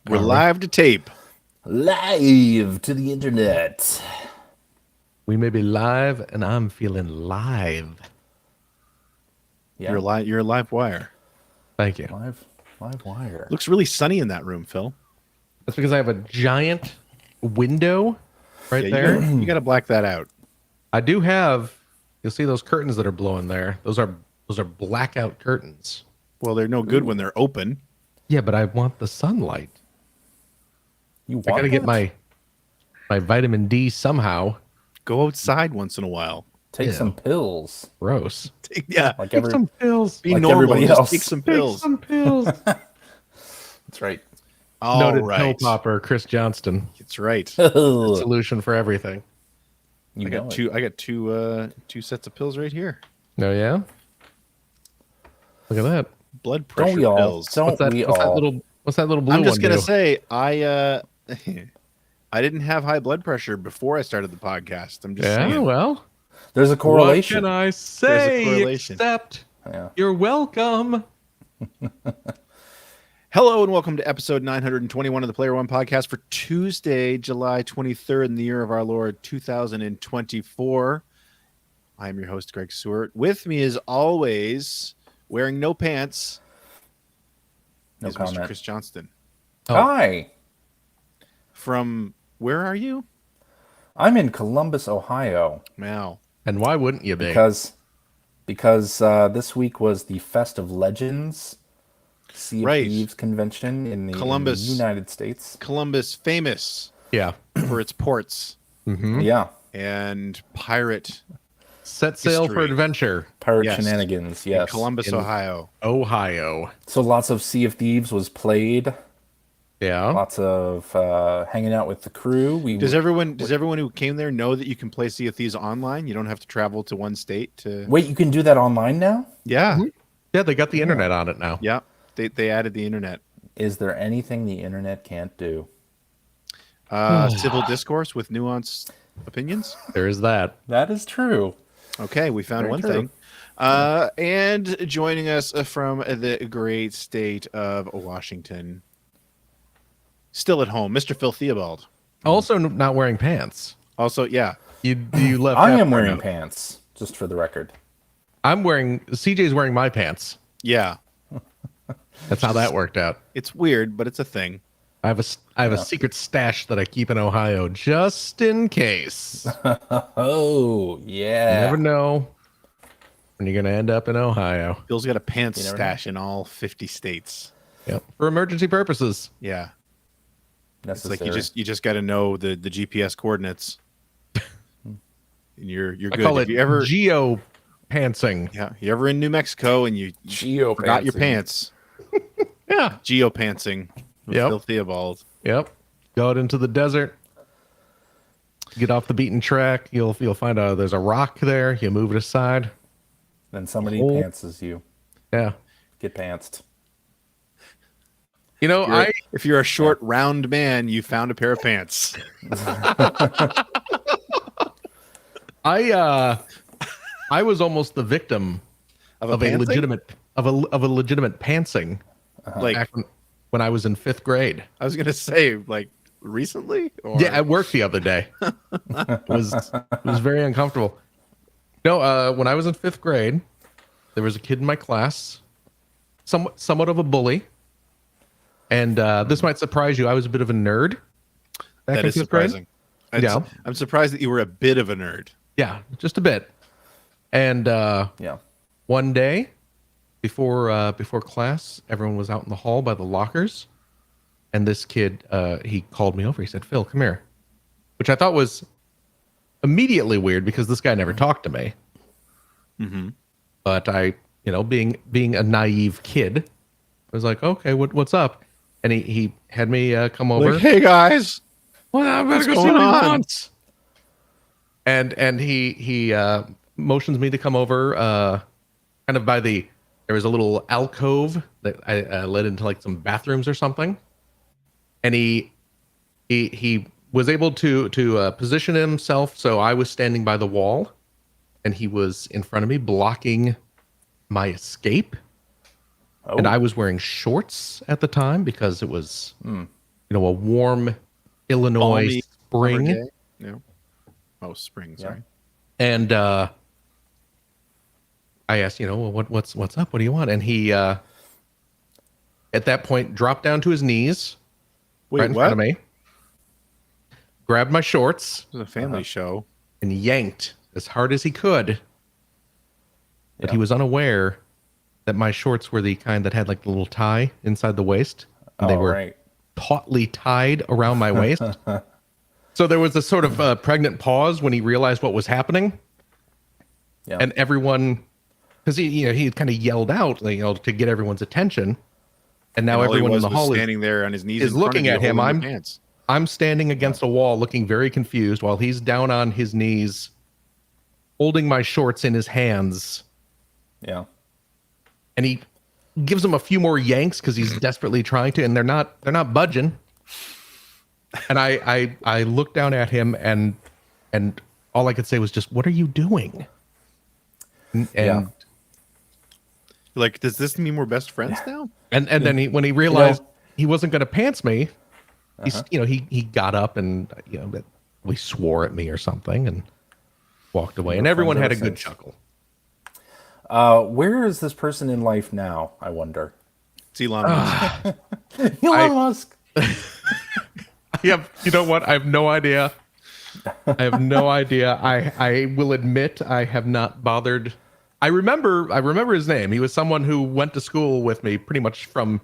We're live to tape. Live to the internet. We may be live, and I'm feeling live. Yeah. You're a live wire. Thank you. Live wire. Looks really sunny in that room, Phil. That's because I have a giant window right there. You got to black that out. I do have. You'll see those curtains that are blowing there. Those are blackout curtains. Well, they're no good when they're open. Yeah, but I want the sunlight. You I want gotta get that? my vitamin D somehow. Go outside once in a while. Take some pills. Gross. Yeah, Like Take some pills. be like normal. everybody Just else. take some Take pills. some pills. That's right. All Noted pill right, popper Chris Johnston. that's right. you Solution for everything. I got two sets of pills right here. Oh yeah. Look at that. Blood pressure Don't we all? pills. Don't What's that? we What's that all? little blue I'm just one gonna do? say I didn't have high blood pressure before I started the podcast. I'm just Yeah. saying. Well. There's a correlation. What can I There's say? a correlation. Except Yeah. you're welcome. Hello and welcome to episode 921 of the Player One podcast for Tuesday, July 23rd in the year of our Lord 2024. I'm your host, Greg Seward. With me, as always, wearing no pants, No is comment. Mr. Chris Johnston. Oh. Hi. From where are you? I'm in Columbus, Ohio, Wow. And why wouldn't you be? because this week was the Fest of Legends Sea of Right. Thieves convention in the Columbus. United States. Columbus, famous Yeah. for its ports Mm-hmm. Yeah. and pirate Set sail for History. adventure. Pirate Yes. shenanigans. in Yes. Columbus, Ohio. Ohio. So lots of Sea of Thieves was played. Yeah. Lots of hanging out with the crew. Does everyone who came there know that you can play Sea of Thieves online? You don't have to travel to one state to. Wait, you can do that online now? Yeah, Yeah, they got the internet on it now. yeah. They added the internet. Is there anything the internet can't do? Civil discourse with nuanced opinions. There is that. That is true. Okay, we found Very one true. thing. And joining us from the great state of Washington, still at home, Mr. Phil Theobald. Also not wearing pants. Also, yeah, You left. I that am part wearing out. pants, just for the record. CJ's wearing my pants. yeah. That's how that worked out. It's weird, but it's a thing. I have a secret stash that I keep in Ohio just in case. Oh, You yeah. never know when you're gonna end up in Ohio. Phil's got a pants never stash in all 50 states. Yep. For emergency purposes. Yeah, it's Necessary. like you just got to know the GPS coordinates. And you're I good. call If it you ever geo pantsing. Yeah, you ever in New Mexico and you forgot your Geopantsing. pants? Yeah. Geopantsing with Yep. Phil Theobald. Yep. Go out into the desert. Get off the beaten track. You'll find there's a rock there. You move it aside. Then somebody Oh. pantses you. Yeah. Get pantsed. You know, If you're a short, round man, you found a pair of pants. I was almost the victim Of of a pantsing? legitimate pantsing Like back when I was in 5th grade. I was gonna say, like recently. Or... Yeah, at work the other day. It was very uncomfortable. No, when I was in 5th grade, there was a kid in my class, somewhat of a bully. And this might surprise you. I was a bit of a nerd. that is 5th grade. surprising. Yeah. I'm surprised that you were a bit of a nerd. Yeah, just a bit. And Yeah. one day, before class, everyone was out in the hall by the lockers, and this kid he called me over. He said, "Phil, come here," which I thought was immediately weird because this guy never talked to me. Mm-hmm. But I, being a naive kid, I was like, "Okay, what's up?" And he had me come over. Like, hey guys, Well, I better what's go see going what he on? wants. And he motions me to come over, kind of by there was a little alcove that I led into like some bathrooms or something, and he was able to position himself so I was standing by the wall, and he was in front of me blocking my escape. Oh. And I was wearing shorts at the time because it was a warm Illinois Balmy summer spring. day. No. Oh, spring. Sorry. And I asked, well, what's up? What do you want? And he, at that point, dropped down to his knees Wait, right in what? front of me, grabbed my shorts, This is a family show. and yanked as hard as he could. But he was unaware that my shorts were the kind that had like the little tie inside the waist. And they were tautly tied around my waist. So there was a sort of pregnant pause when he realized what was happening. Yeah. And everyone, because he kind of yelled out, to get everyone's attention. And now And all he everyone in was the hall standing there on his knees is in front looking of you, at him. holding your pants. I'm standing against a wall looking very confused while he's down on his knees holding my shorts in his hands. Yeah. And he gives him a few more yanks because he's desperately trying to, and they're not budging. And I looked down at him and all I could say was just, "What are you doing?" And Like, does this mean we're best friends now? and then when he realized he wasn't going to pants me, he got up and we swore at me or something and walked away, and everyone had a good chuckle. Where is this person in life now, I wonder? It's Elon Musk. Elon Musk. You know what? I have no idea. I will admit I have not bothered. I remember his name. He was someone who went to school with me pretty much from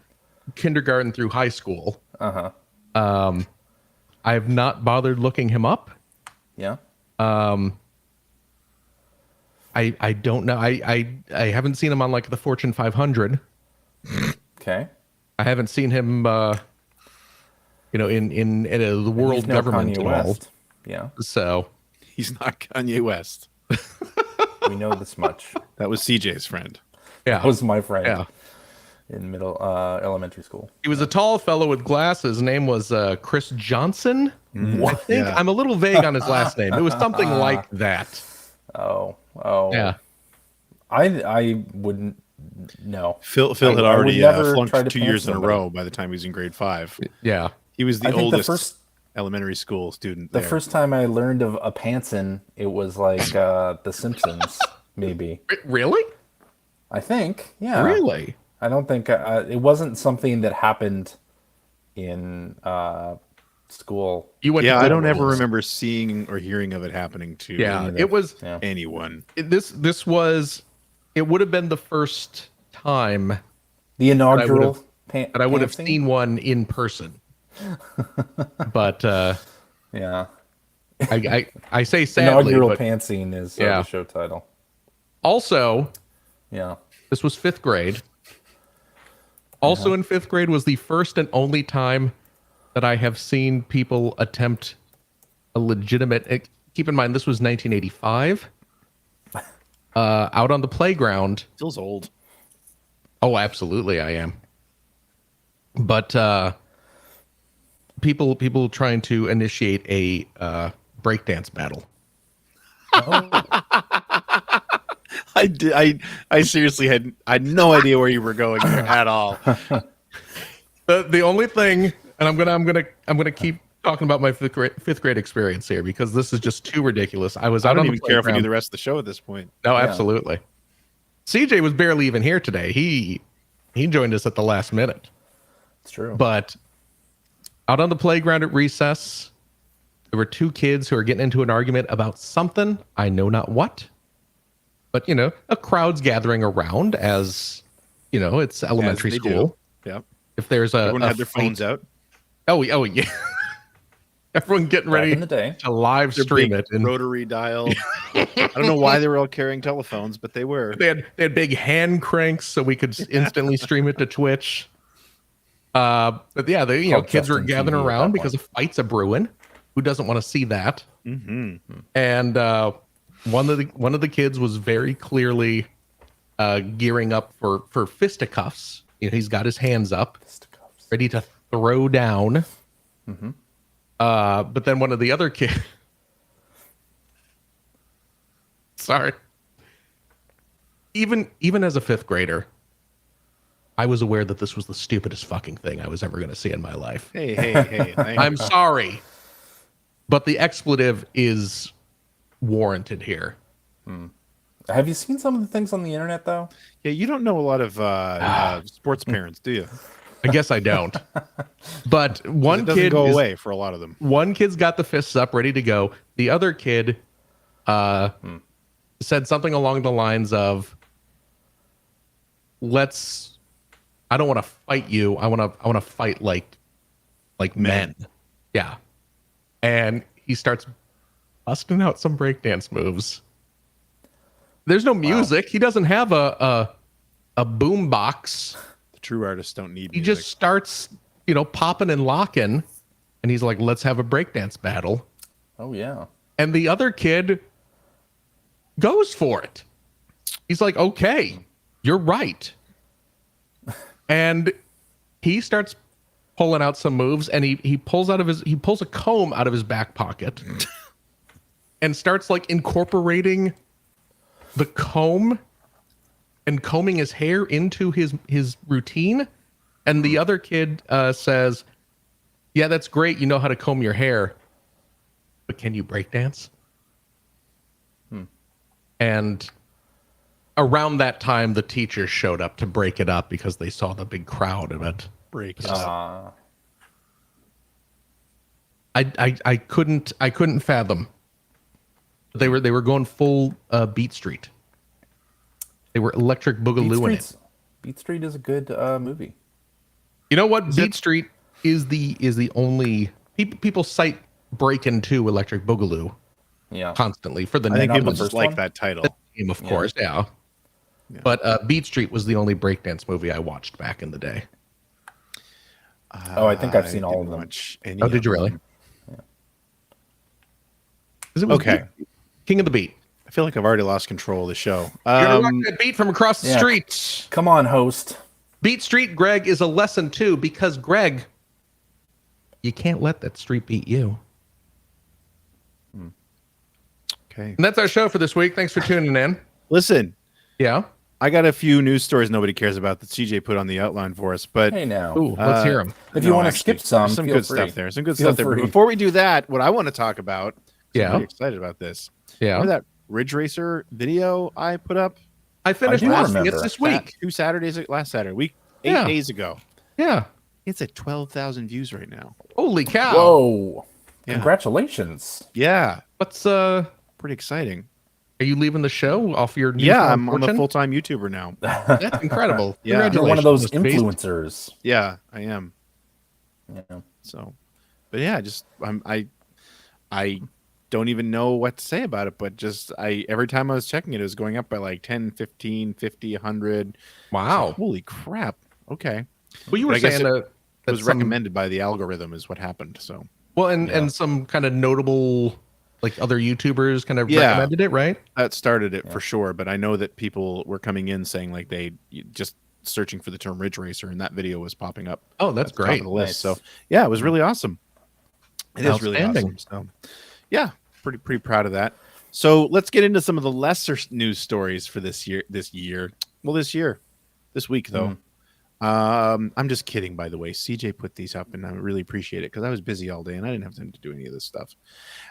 kindergarten through high school. I have not bothered looking him up. Yeah. I don't know. I haven't seen him on like the Fortune 500. Okay. I haven't seen him in the world He's no government Kanye at all. West. Yeah. So He's not Kanye West. We know this much. That was CJ's friend. yeah, That was my friend yeah. in elementary school. He was a tall fellow with glasses. His name was Chris Johnson. I think I'm a little vague on his last name. It was something like that. Oh. Yeah. I wouldn't know. Phil had I would already never flunked try to 2 pants years in a somebody. row by the time he was in grade 5. Yeah. He was the I think oldest elementary school student The there. first time I learned of a pantsin, it was like The Simpsons, maybe. Really? I think. Yeah. Really? I don't think it wasn't something that happened in school. You went? Yeah, to I don't good ever schools. remember seeing or hearing of it happening to Yeah, it was. Yeah. anyone. This was. It would have been the first time The inaugural that I would have pantsing? seen one in person. But Yeah. I say sadly, Inaugural but pantsing is Yeah. the show title. also Yeah. this was 5th grade. Also in 5th grade was the first and only time that I have seen people attempt a legitimate. Keep in mind, this was 1985. Out on the playground. Feels old. Oh, absolutely, I am. But people trying to initiate a breakdance battle. I seriously had no idea where you were going there at all. The only thing, and I'm gonna keep talking about my fifth grade experience here because this is just too ridiculous. I was I out don't on even the care if we do playground. the rest of the show at this point. No, Yeah. absolutely. CJ was barely even here today. He joined us at the last minute. It's true. But out on the playground at recess, there were 2 kids who were getting into an argument about something. I know not what. But, a crowd's gathering around as, it's elementary As they school. do. Yeah. If there's Everyone a had their phones fight- out. Oh, yeah. Everyone getting Back ready in the day. to live Their stream big it. And rotary dial. I don't know why they were all carrying telephones, but they were. they had big hand cranks so we could instantly stream it to Twitch. But yeah, Called kids were Justin gathering TV at around that because a fight's a brewing. Who doesn't want to see that? Mm-hmm. And one of the kids was very clearly gearing up for fisticuffs. He's got his hands up, ready to throw down. Mm-hmm. But then one of the other kids, even as a 5th grader, I was aware that this was the stupidest fucking thing I was ever going to see in my life. Hey. I'm sorry, but the expletive is warranted here. Have you seen some of the things on the internet though? Yeah, you don't know a lot of sports parents, do you? I guess I don't. But one It doesn't kid go away for a lot of them. One kid's got the fists up, ready to go. The other kid said something along the lines of, I don't want to fight you. I want to fight like men. Yeah. And he starts busting out some breakdance moves. There's no music. He doesn't have a boom box. The true artists don't need He music. just starts, popping and locking, and he's like, let's have a breakdance battle. Oh yeah. And the other kid goes for it. He's like, okay, you're right. And he starts pulling out some moves, and he pulls a comb out of his back pocket and starts like incorporating the comb and combing his hair into his routine. And the other kid says, yeah, that's great. You know how to comb your hair, but can you break dance? And around that time, the teachers showed up to break it up because they saw the big crowd of it. Break it up. I couldn't fathom. They were going full Beat Street. They were electric boogalooing it. Beat Street is a good movie. You know what? Beat Street is the only people cite Breakin' 2 Electric Boogaloo constantly for the I think name people of the just like that title. game, of course. Yeah. But Beat Street was the only breakdance movie I watched back in the day. I think I've seen all of them. Oh, did you really? Yeah. It was Okay. King of the Beat. I feel like I've already lost control of the show. You're gonna rock that beat from across the street. Come on, host. Beat Street, Greg, is a lesson too, because Greg, you can't let that street beat you. Okay. And that's our show for this week. Thanks for tuning in. Listen, Yeah. I got a few news stories nobody cares about that CJ put on the outline for us, but Hey now. Ooh, let's hear them. If you want to skip some, there's some feel good free. stuff there. Some good Feel stuff there. But free. before we do that, what I want to talk about, Yeah. I'm pretty excited about this. Yeah. Remember that Ridge Racer video I put up I finished I do watching it remember. this week. last Saturday, 8 Yeah. days ago. Yeah. It's at 12,000 views right now. Holy cow. Whoa. Yeah. Congratulations. Yeah, What's pretty exciting. are you leaving the show off your new Yeah, I'm a fortune? full-time YouTuber now. That's incredible. Yeah. You're one of those Congratulations, Beast. influencers. Yeah, I am. Yeah. So, but yeah, just I don't even know what to say about it, but just every time I was checking it, it was going up by like 10, 15, 50, 100. Wow. Holy crap. Okay. Well, you But were I guess saying It that was some, recommended by the algorithm is what happened. So, well, and some kind of notable, like other YouTubers kind of Yeah. recommended it, right? that started it for sure, but I know that people were coming in saying like they just searching for the term Ridge Racer, and that video was popping up. Oh, that's at the top great. of the list. Nice. So yeah, it was really awesome. It is really Outstanding. awesome. So yeah, pretty proud of that. So let's get into some of the lesser news stories for this year. This week though. I'm just kidding, by the way. CJ put these up, and I really appreciate it because I was busy all day and I didn't have time to do any of this stuff.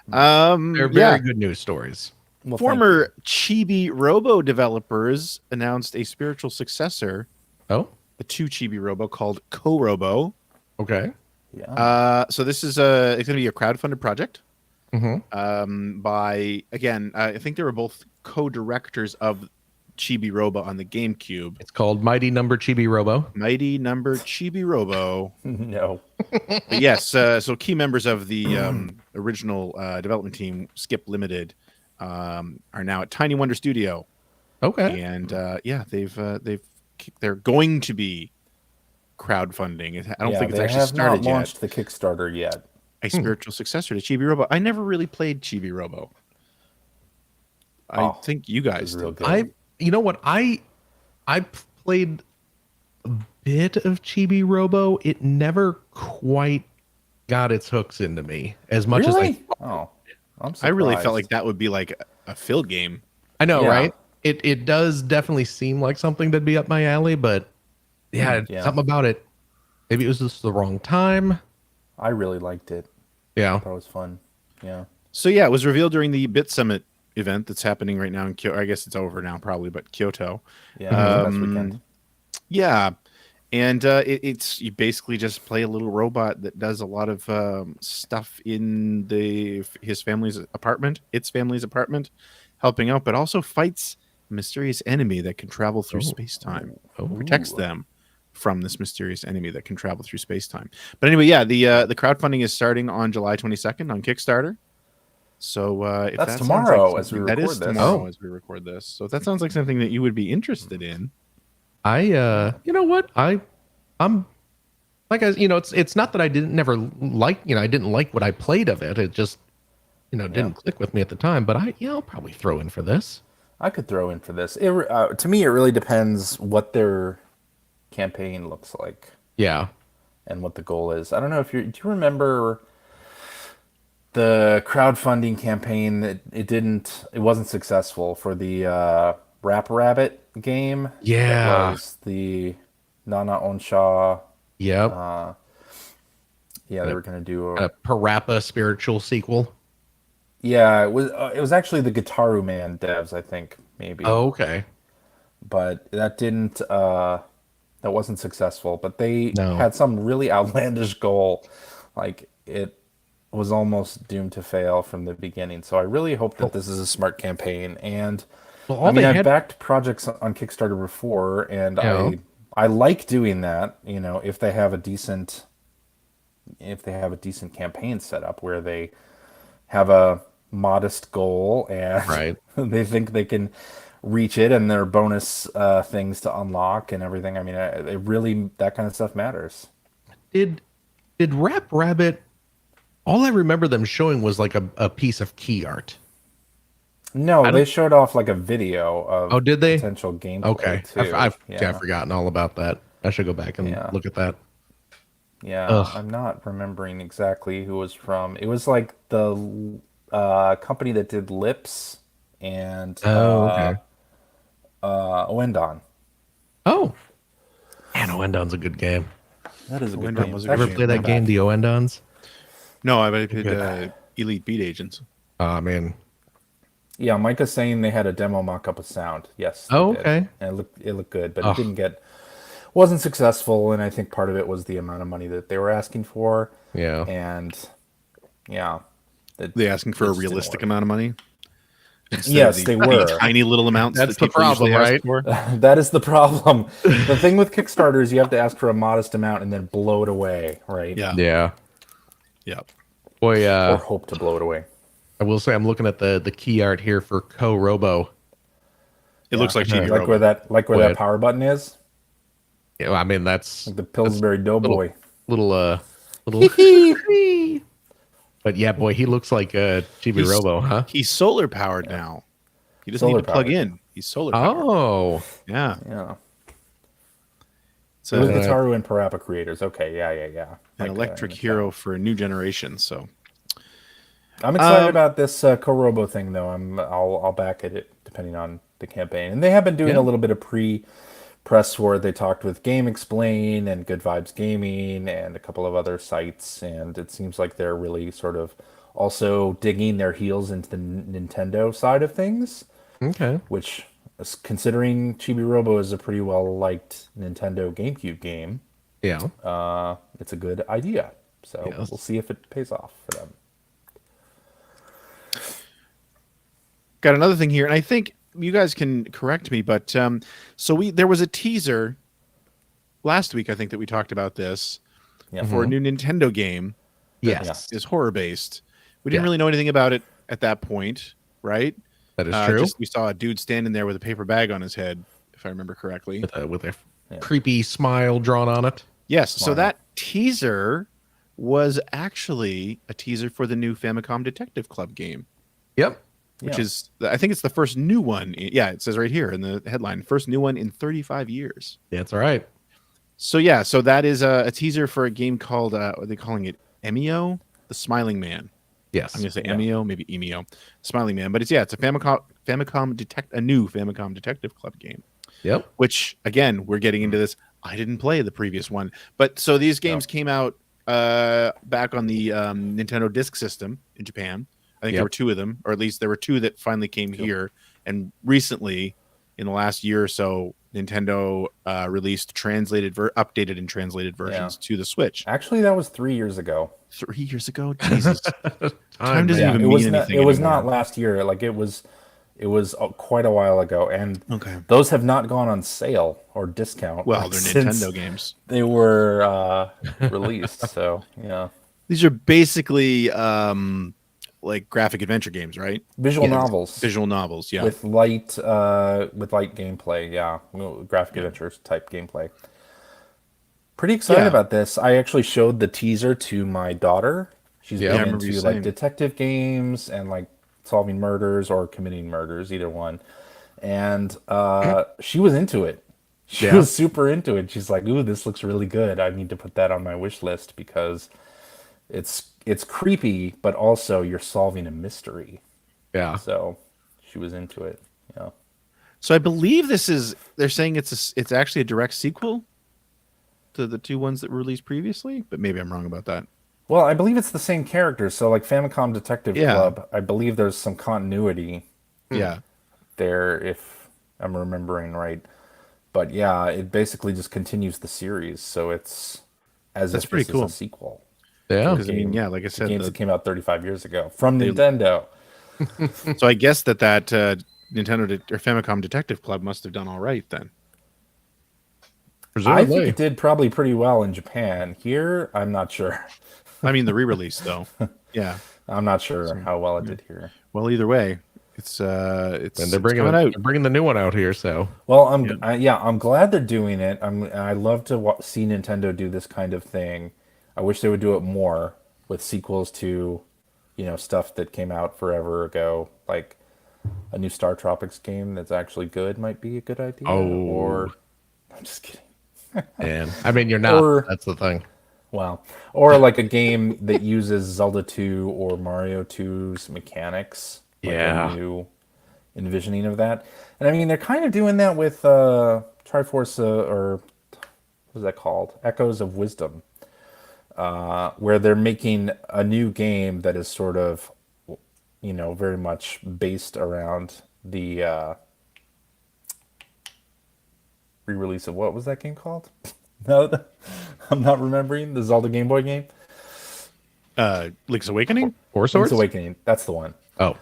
They're very good news stories. Well, Former Chibi Robo developers announced a spiritual successor, Oh, the 2 Chibi Robo called Co-Robo. okay. Yeah. So this is it's going to be a crowdfunded project. By again, I think they were both co-directors of Chibi Robo on the GameCube. It's called Mighty Number Chibi Robo. Mighty Number Chibi Robo. No. But yes, so key members of the original development team, Skip Limited, are now at Tiny Wonder Studio, Okay. and they're going to be crowdfunding. I don't think it's they actually have started not yet. launched the Kickstarter yet. A spiritual successor to Chibi Robo. I never really played Chibi Robo. I Oh, think you guys It's real did. good. You know what? I played a bit of Chibi Robo. It never quite got its hooks into me as much as Really? Oh, I'm surprised. I really felt like that would be like a Phil game. I know, Yeah. right? It does definitely seem like something that'd be up my alley, but Yeah, Yeah. something about it. Maybe it was just the wrong time. I really liked it. Yeah. That was fun. Yeah. So yeah, it was revealed during the Bit Summit event that's happening right now in Kyoto. I guess it's over now, probably, but Kyoto. Yeah. It was the best weekend. Yeah, and it's you basically just play a little robot that does a lot of stuff in his family's apartment, its family's apartment, helping out, but also fights a mysterious enemy that can travel through space time. Protects them from this mysterious enemy that can travel through space time. But anyway, yeah, the crowdfunding is starting on July 22nd on Kickstarter. So if That's that tomorrow sounds like as we something- that record is this. tomorrow Oh. as we record this. So if that sounds like something that you would be interested in. You know what? I'm like, it's not that I didn't never like, I didn't like what I played of it. It just, didn't click with me at the time. But I'll probably throw in for this. I could throw in for this. To me, it really depends what their campaign looks like Yeah. and what the goal is. I don't know if do you remember the crowdfunding campaign that it wasn't successful for the Rap Rabbit game? Yeah. That was the Nana Onsha. Yep. Yeah, they were going to do A Parappa spiritual sequel. Yeah, it was actually the Gitaru Man devs, I think, maybe. Oh, okay. But that didn't that wasn't successful. But they No. had some really outlandish goal. Like it was almost doomed to fail from the beginning. So I really hope that this is a smart campaign. And Well, all I mean, they I've had. backed projects on Kickstarter before, and Yeah. I like doing that. If they have a decent campaign set up where they have a modest goal and Right. they think they can reach it, and their bonus things to unlock and everything. I mean, it really, that kind of stuff matters. Did Rap Rabbit? All I remember them showing was like a piece of key art. No, they showed off like a video of Oh, did they? potential gameplay Okay. too. I've yeah. forgotten all about that. I should go back and Yeah. look at that. Yeah, Ugh. I'm not remembering exactly who it was from. It was like the company that did Lips and Okay. Oendon. Oh. Man, Oendon's a good game. That is a good Oendon game. was a Ever game. play that game, the Oendons? No, I played Good. Elite Beat Agents. Oh, man. Yeah, Micah's saying they had a demo mock-up of sound. Yes. they Oh, did. okay. And it looked good, but Ugh. it wasn't successful, and I think part of it was the amount of money that they were asking for. Yeah. And yeah, They asking for a just didn't realistic work. amount of money? Instead Yes, of they the were. tiny little amounts That's that the people usually problem, ask right? for. That is the problem. The thing with Kickstarter is you have to ask for a modest amount and then blow it away, right? Yeah. Yeah. Yeah. Boy, Or hope to blow it away. I will say I'm looking at the key art here for Co Robo. It looks like Chibi Like Robo. where that Wait. power button is, Yeah, I mean that's like the Pillsbury Doughboy. little. But yeah, boy, he looks like Chibi He's- Robo, huh? He's solar powered now. He doesn't need Solar to plug powered. in. He's solar powered. Oh, Yeah. Yeah. So With Uh, Gitaru and Parappa creators. Okay, yeah. an electric hero for a new generation. So I'm excited about this Korobo thing, though. I'll back it depending on the campaign. And they have been doing a little bit of press for it. They talked with Game Explain and Good Vibes Gaming and a couple of other sites, and it seems like they're really sort of also digging their heels into the Nintendo side of things, okay. which, considering Chibi Robo is a pretty well liked Nintendo GameCube game, Yeah. it's a good idea. So Yes. we'll see if it pays off for them. got another thing here, and I think you guys can correct me, but there was a teaser last week, I think, that we talked about this Yeah. for a new Nintendo game Yes, is horror based. We didn't Yeah. really know anything about it at that point, right? that is true. We saw a dude standing there with a paper bag on his head, if I remember correctly. With a creepy smile drawn on it. Yes. So that teaser was actually a teaser for the new Famicom Detective Club game, Yep. which is, I think it's the first new one. Yeah, it says right here in the headline, first new one in 35 years. That's all right. So yeah, so that is a teaser for a game called, what are they calling it? Emio? The Smiling Man. Yes. I'm gonna say Emio, maybe Emio, Smiling Man, but it's a a new Famicom Detective Club game. Yep. Which again, we're getting into this. I didn't play the previous one, but so these games came out back on the Nintendo Disk System in Japan. I think there were two of them, or at least there were two that finally came here. And recently, in the last year or so, Nintendo released updated and translated versions to the Switch. Actually, that was 3 years ago. 3 years ago, Jesus, time doesn't Yeah, even it mean was anything. It was anymore. not last year. Like it was quite a while ago, and Okay. those have not gone on sale or discount. Well, like, they're since Nintendo games. They were released, so yeah. These are basically like graphic adventure games, right? Visual novels. Visual novels, yeah. With light gameplay, yeah. Graphic adventures type gameplay. Pretty excited about this. I actually showed the teaser to my daughter. She's been into like detective games and like solving murders or committing murders, either one. And she was into it. She was super into it. She's like, "Ooh, this looks really good. I need to put that on my wish list because it's creepy, but also you're solving a mystery." Yeah. So she was into it. Yeah. So I believe they're saying it's actually a direct sequel to the two ones that were released previously, but maybe I'm wrong about that. Well, I believe it's the same characters. So like Famicom Detective Club, I believe there's some continuity there, if I'm remembering right. But yeah, it basically just continues the series. So it's as if this is a sequel. Yeah. Because I mean, like I said, games that came out 35 years ago from Nintendo. So I guess that Nintendo or Famicom Detective Club must have done all right then. I think it did probably pretty well in Japan. Here, I'm not sure. I mean, the re-release though. Yeah, I'm not sure how well it did here. Well, either way, it's and they're bringing the new one out here. So well, I'm glad they're doing it. I love to see Nintendo do this kind of thing. I wish they would do it more with sequels to, stuff that came out forever ago, like a new Star Tropics game that's actually good might be a good idea. Or I'm just kidding. And I mean, you're not. That's the thing. Well, or like a game that uses Zelda 2 or Mario 2's mechanics. Like a new envisioning of that. And I mean, they're kind of doing that with Triforce, or what is that called? Echoes of Wisdom. Where they're making a new game that is sort of, very much based around the re-release of what was that game called? No, I'm not remembering. The Zelda Game Boy game. Link's Awakening? Or Swords? Link's Awakening. That's the one. Oh.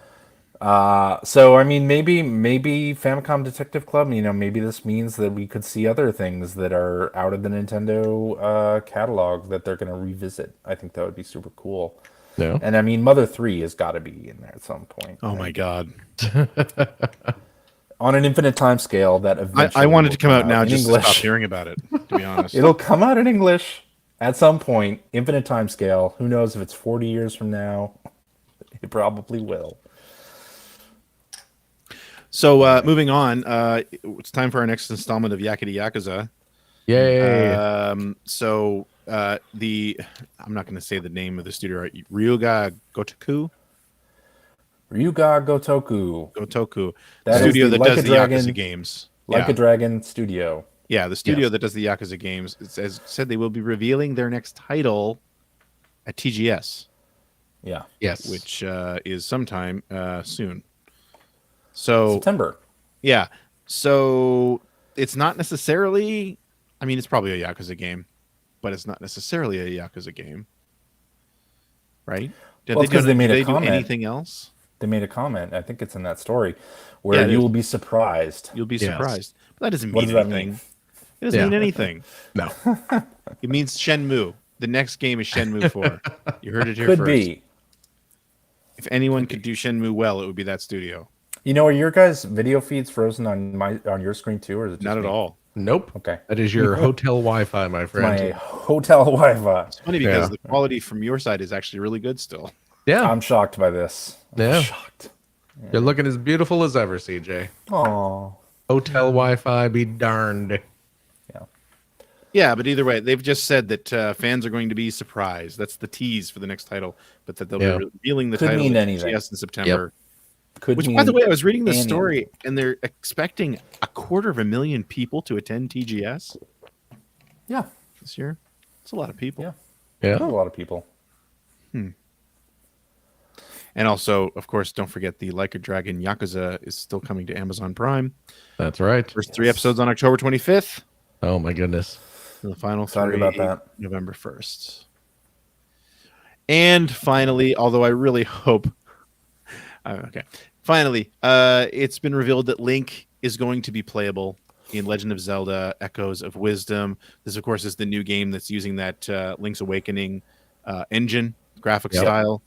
So I mean, maybe Famicom Detective Club. Maybe this means that we could see other things that are out of the Nintendo catalog that they're going to revisit. I think that would be super cool. Yeah. And I mean, Mother 3 has got to be in there at some point. Oh my God. On an infinite time scale, that eventually I wanted to come out now just English. to stop hearing about it, to be honest. It'll come out in English at some point. Infinite time scale. Who knows if it's 40 years from now? It probably will. So moving on, it's time for our next installment of Yakety Yakuza. Yay! I'm not going to say the name of the studio right. Ryuga Gotoku. Gotoku. The studio that does the Yakuza games. Like a Dragon Studio. Yeah, the studio that does the Yakuza games. It said they will be revealing their next title at TGS. Yeah. Yes. Which is sometime soon. So September. Yeah. So it's not necessarily. I mean, it's probably a Yakuza game, but it's not necessarily a Yakuza game, right? Because they made a comment. Do anything else? They made a comment. I think it's in that story where you will be surprised. You'll be surprised. But that doesn't What mean does that anything. mean? It doesn't mean anything. No. It means Shenmue. The next game is Shenmue 4. You heard it here Could first. be. If anyone could do Shenmue well, it would be that studio. Are your guys' video feeds frozen on your screen too, or is it just not at all? Nope. Okay. That is your hotel Wi-Fi, my friend. My hotel Wi-Fi. It's funny because the quality from your side is actually really good still. Yeah. I'm shocked by this. I'm shocked. Yeah. You're looking as beautiful as ever, CJ. Aww. Hotel Wi-Fi be darned. Yeah. Yeah, but either way, they've just said that fans are going to be surprised. That's the tease for the next title, but that they'll be revealing the title mean at anything. TGS in September. Yep. Which, by the way, I was reading the story, and they're expecting 250,000 people to attend TGS. Yeah. this year. It's a lot of people. Yeah. There's a Yeah. lot of people. And also, of course, don't forget the Like a Dragon Yakuza is still coming to Amazon Prime. That's right. First 3 episodes on October 25th. Oh my goodness. And the final Excited 3 about that. November 1st. And finally, although I really hope okay. Finally, it's been revealed that Link is going to be playable in Legend of Zelda Echoes of Wisdom. This, of course, is the new game that's using that Link's Awakening engine, graphic style,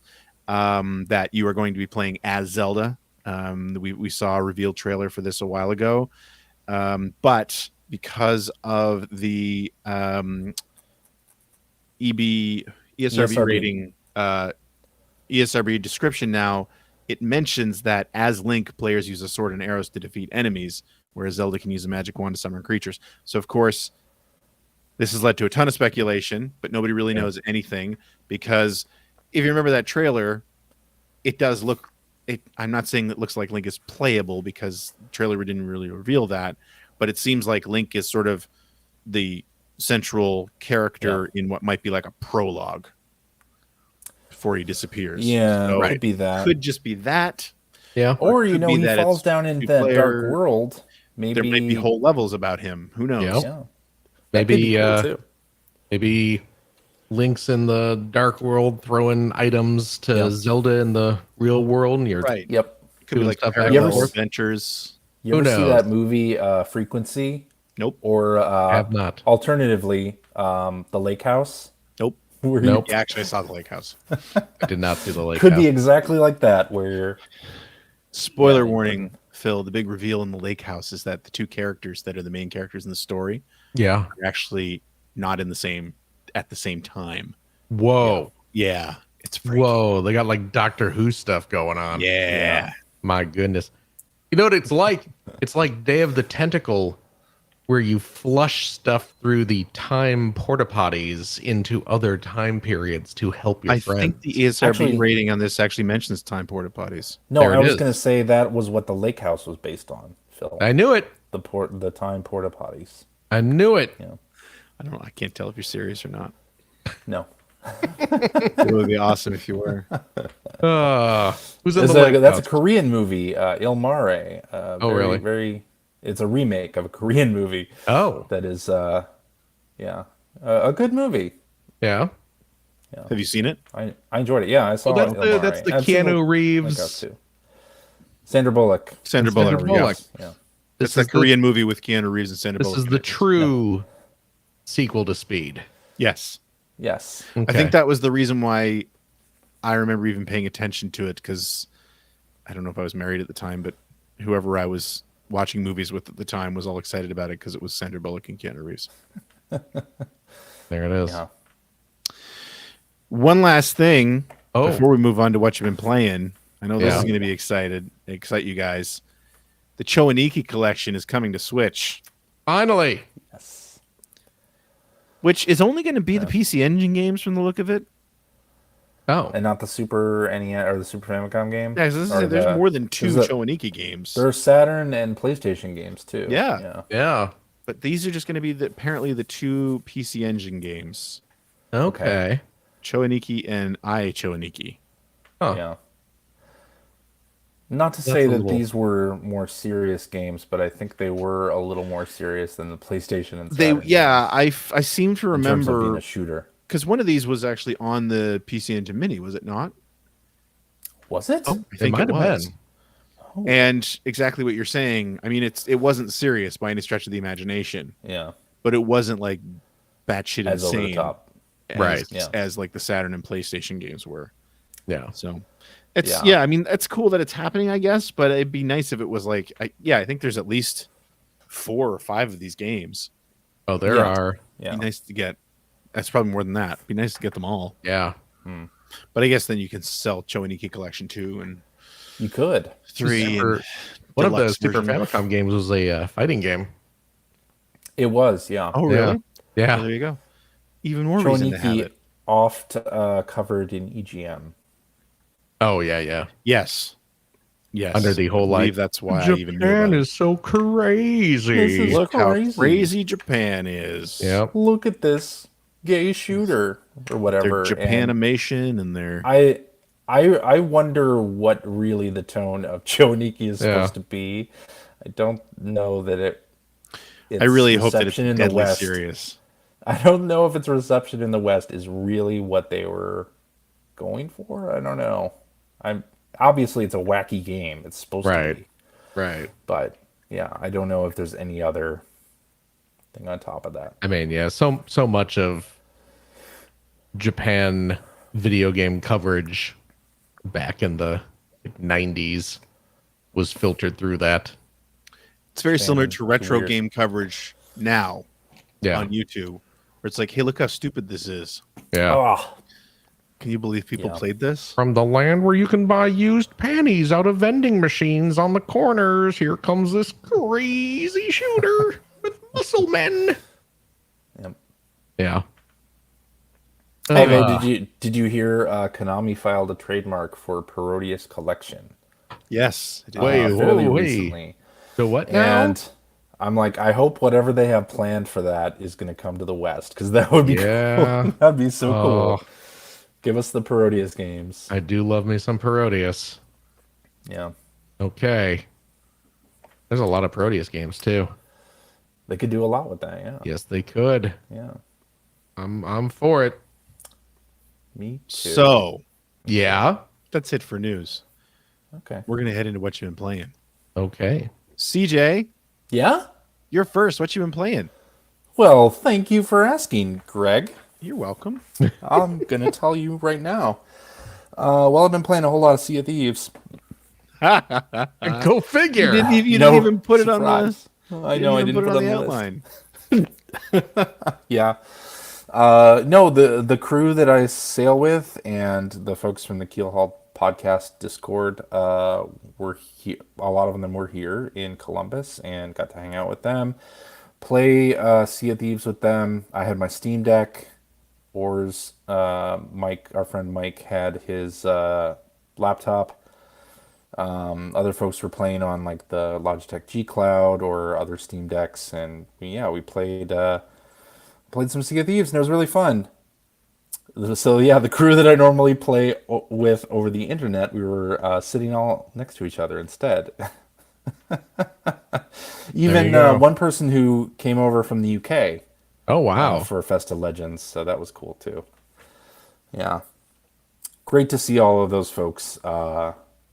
that you are going to be playing as Zelda. We saw a revealed trailer for this a while ago. But because of the ESRB rating, ESRB description now, it mentions that as Link, players use a sword and arrows to defeat enemies, whereas Zelda can use a magic wand to summon creatures. So, of course, this has led to a ton of speculation, but nobody really knows anything, because if you remember that trailer, it does look... I'm not saying it looks like Link is playable, because the trailer didn't really reveal that, but it seems like Link is sort of the central character in what might be like a prologue before he disappears. Yeah, So could be that. Could just be that. Yeah. Or, could be he that falls it's down into that two-player. dark world. Maybe There might be whole levels about him. Who knows? Yep. Yeah. That could be Maybe cool, too. maybe Link's in the dark world throwing items to Zelda in the real world, and you're Right. Yep. Could be doing like stuff back parallel and forth. adventures. You Who ever see knows? that movie Frequency? Nope. Or have not. alternatively, The Lake House? Nope. Where Nope. Yeah, actually, I saw the Lake House. I did not see the lake. Could house. be exactly like that, where Spoiler warning, Phil. The big reveal in the Lake House is that the two characters that are the main characters in the story Yeah. are actually not in the same at the same time. Whoa. Yeah, it's freaky. Whoa. They got like Doctor Who stuff going on. Yeah. My goodness. You know what it's like? It's like Day of the Tentacle, where you flush stuff through the time porta potties into other time periods to help your I friends. think the ESRB Actually- rating on this actually mentions time porta potties. no, There I it was is. going to say that was what The Lake House was based on, Phil. I knew it. The time porta potties. I knew it. I don't know. I can't tell if you're serious or not. No. It would be awesome if you were. Who's in That's the lake a house? Korean movie, Il Mare. really? Very. It's a remake of a Korean movie Oh, that is, a good movie. yeah. Have you seen it? I enjoyed it. Yeah, I saw. Well, that's Il the Mare. that's the I've seen Keanu Lake House Reeves. too. Sandra Bullock. Sandra Sandra Bullock. Bullock. Yes. Yeah. It's This that is Korean movie with Keanu Reeves and Sandra This Bullock. is the true sequel to Speed. Yes. Yes. I Okay. think that was the reason why I remember even paying attention to it, because I don't know if I was married at the time, but whoever I was watching movies with at the time was all excited about it because it was Sandra Bullock and Keanu Reeves. There it is. Yeah. One last thing Oh. before we move on to what you've been playing. I know this Yeah. is going to be excite you guys. The Choaniki collection is coming to Switch, Finally. Yes. which is only going to be the PC Engine games from the look of it. Oh. And not the Super NES or the Super Famicom game. Yeah, Or there's more than two there's a- Choaniki games. There are Saturn and PlayStation games too. Yeah. Yeah. But these are just going to be apparently the two PC Engine games, Okay. Choaniki and Choaniki. Huh. Yeah. Not to That's say a that little- these were more serious games, but I think they were a little more serious than the PlayStation and They Saturn I seem to in terms of being remember a shooter. because one of these was actually on the PC Engine Mini, was it not? Was it? I think might it have was. been. And exactly what you're saying. I mean, it wasn't serious by any stretch of the imagination, Yeah. but it wasn't like batshit As over the insane, top. Right. Yeah. as like the Saturn and PlayStation games were. Yeah. So it's Yeah. yeah. I mean, it's cool that it's happening, I guess, but it'd be nice if it was like, I think there's at least 4 or 5 of these games. Oh, there Yeah. are. Yeah. Be nice to get. That's probably more than that. It'd be nice to get them all. Yeah. But I guess then you can sell Choaniki Collection 2 and You could. 3. Super- and One of the deluxe Super version. Famicom games was a fighting game. It was, yeah. Oh, really? Yeah. Well, Yeah. there you go. Even more reason to have Choniki it. oft covered in EGM. Oh, yeah, yeah. Yes. Yes, under the whole I believe like that's why I even knew about Japan it. is so crazy. This is Look how crazy. crazy Japan is. Yep. Look at this gay shooter or Their whatever. And Japanimation and their I wonder what really the tone of Choniki is Yeah. supposed to be. I don't know that it's I really hope that it's reception in the deadly West. serious. I don't know if its reception in the West is really what they were going for. I don't know. I'm obviously it's a wacky game. It's supposed to Right. be. Right. But yeah, I don't know if there's any other thing on top of that. I mean, yeah, so much of Japan video game coverage back in the 90s was filtered through that. It's very similar It's to retro weird. game coverage now Yeah. on YouTube, where it's like, hey, look how stupid this is. Yeah. Oh, Can you believe people Yeah. played this? From the land where you can buy used panties out of vending machines on the corners, here comes this crazy shooter with muscle men. yep. Yeah. Hey, did you hear Konami filed a trademark for Parodius Collection? Yes. I did. Wait, fairly whoa, wait. recently. So what now? And I'm like, I hope whatever they have planned for that is going to come to the West because that would be Yeah. cool. That'd be so Oh. cool. Give us the Parodius games. I do love me some Parodius. Yeah, Okay. There's a lot of Parodius games too. they could do a lot with that. Yeah, Yes, they could. yeah. I'm for it. Me too. So Yeah. that's it for news. Okay. We're gonna head into what you've been playing. Okay. CJ, Yeah. you're first. What you been playing? Well, thank you for asking, Greg. You're welcome. I'm gonna tell you right now. Well, I've been playing a whole lot of Sea of Thieves. Go figure. You No didn't even put it on the. surprise. I know I didn't put it on the list. outline. Yeah. No, the crew that I sail with and the folks from the Keelhaul podcast Discord were here. A lot of them were here in Columbus and got to hang out with them, play Sea of Thieves with them. I had my Steam Deck. Oars. Mike, our friend Mike, had his laptop. Other folks were playing on like the Logitech G Cloud or other Steam Decks, and we played some Sea of Thieves, and it was really fun. So yeah, the crew that I normally play with over the internet, we were sitting all next to each other instead. Even go. one person who came over from the UK Oh wow. for Festa Legends, so that was cool too. Yeah, great to see all of those folks,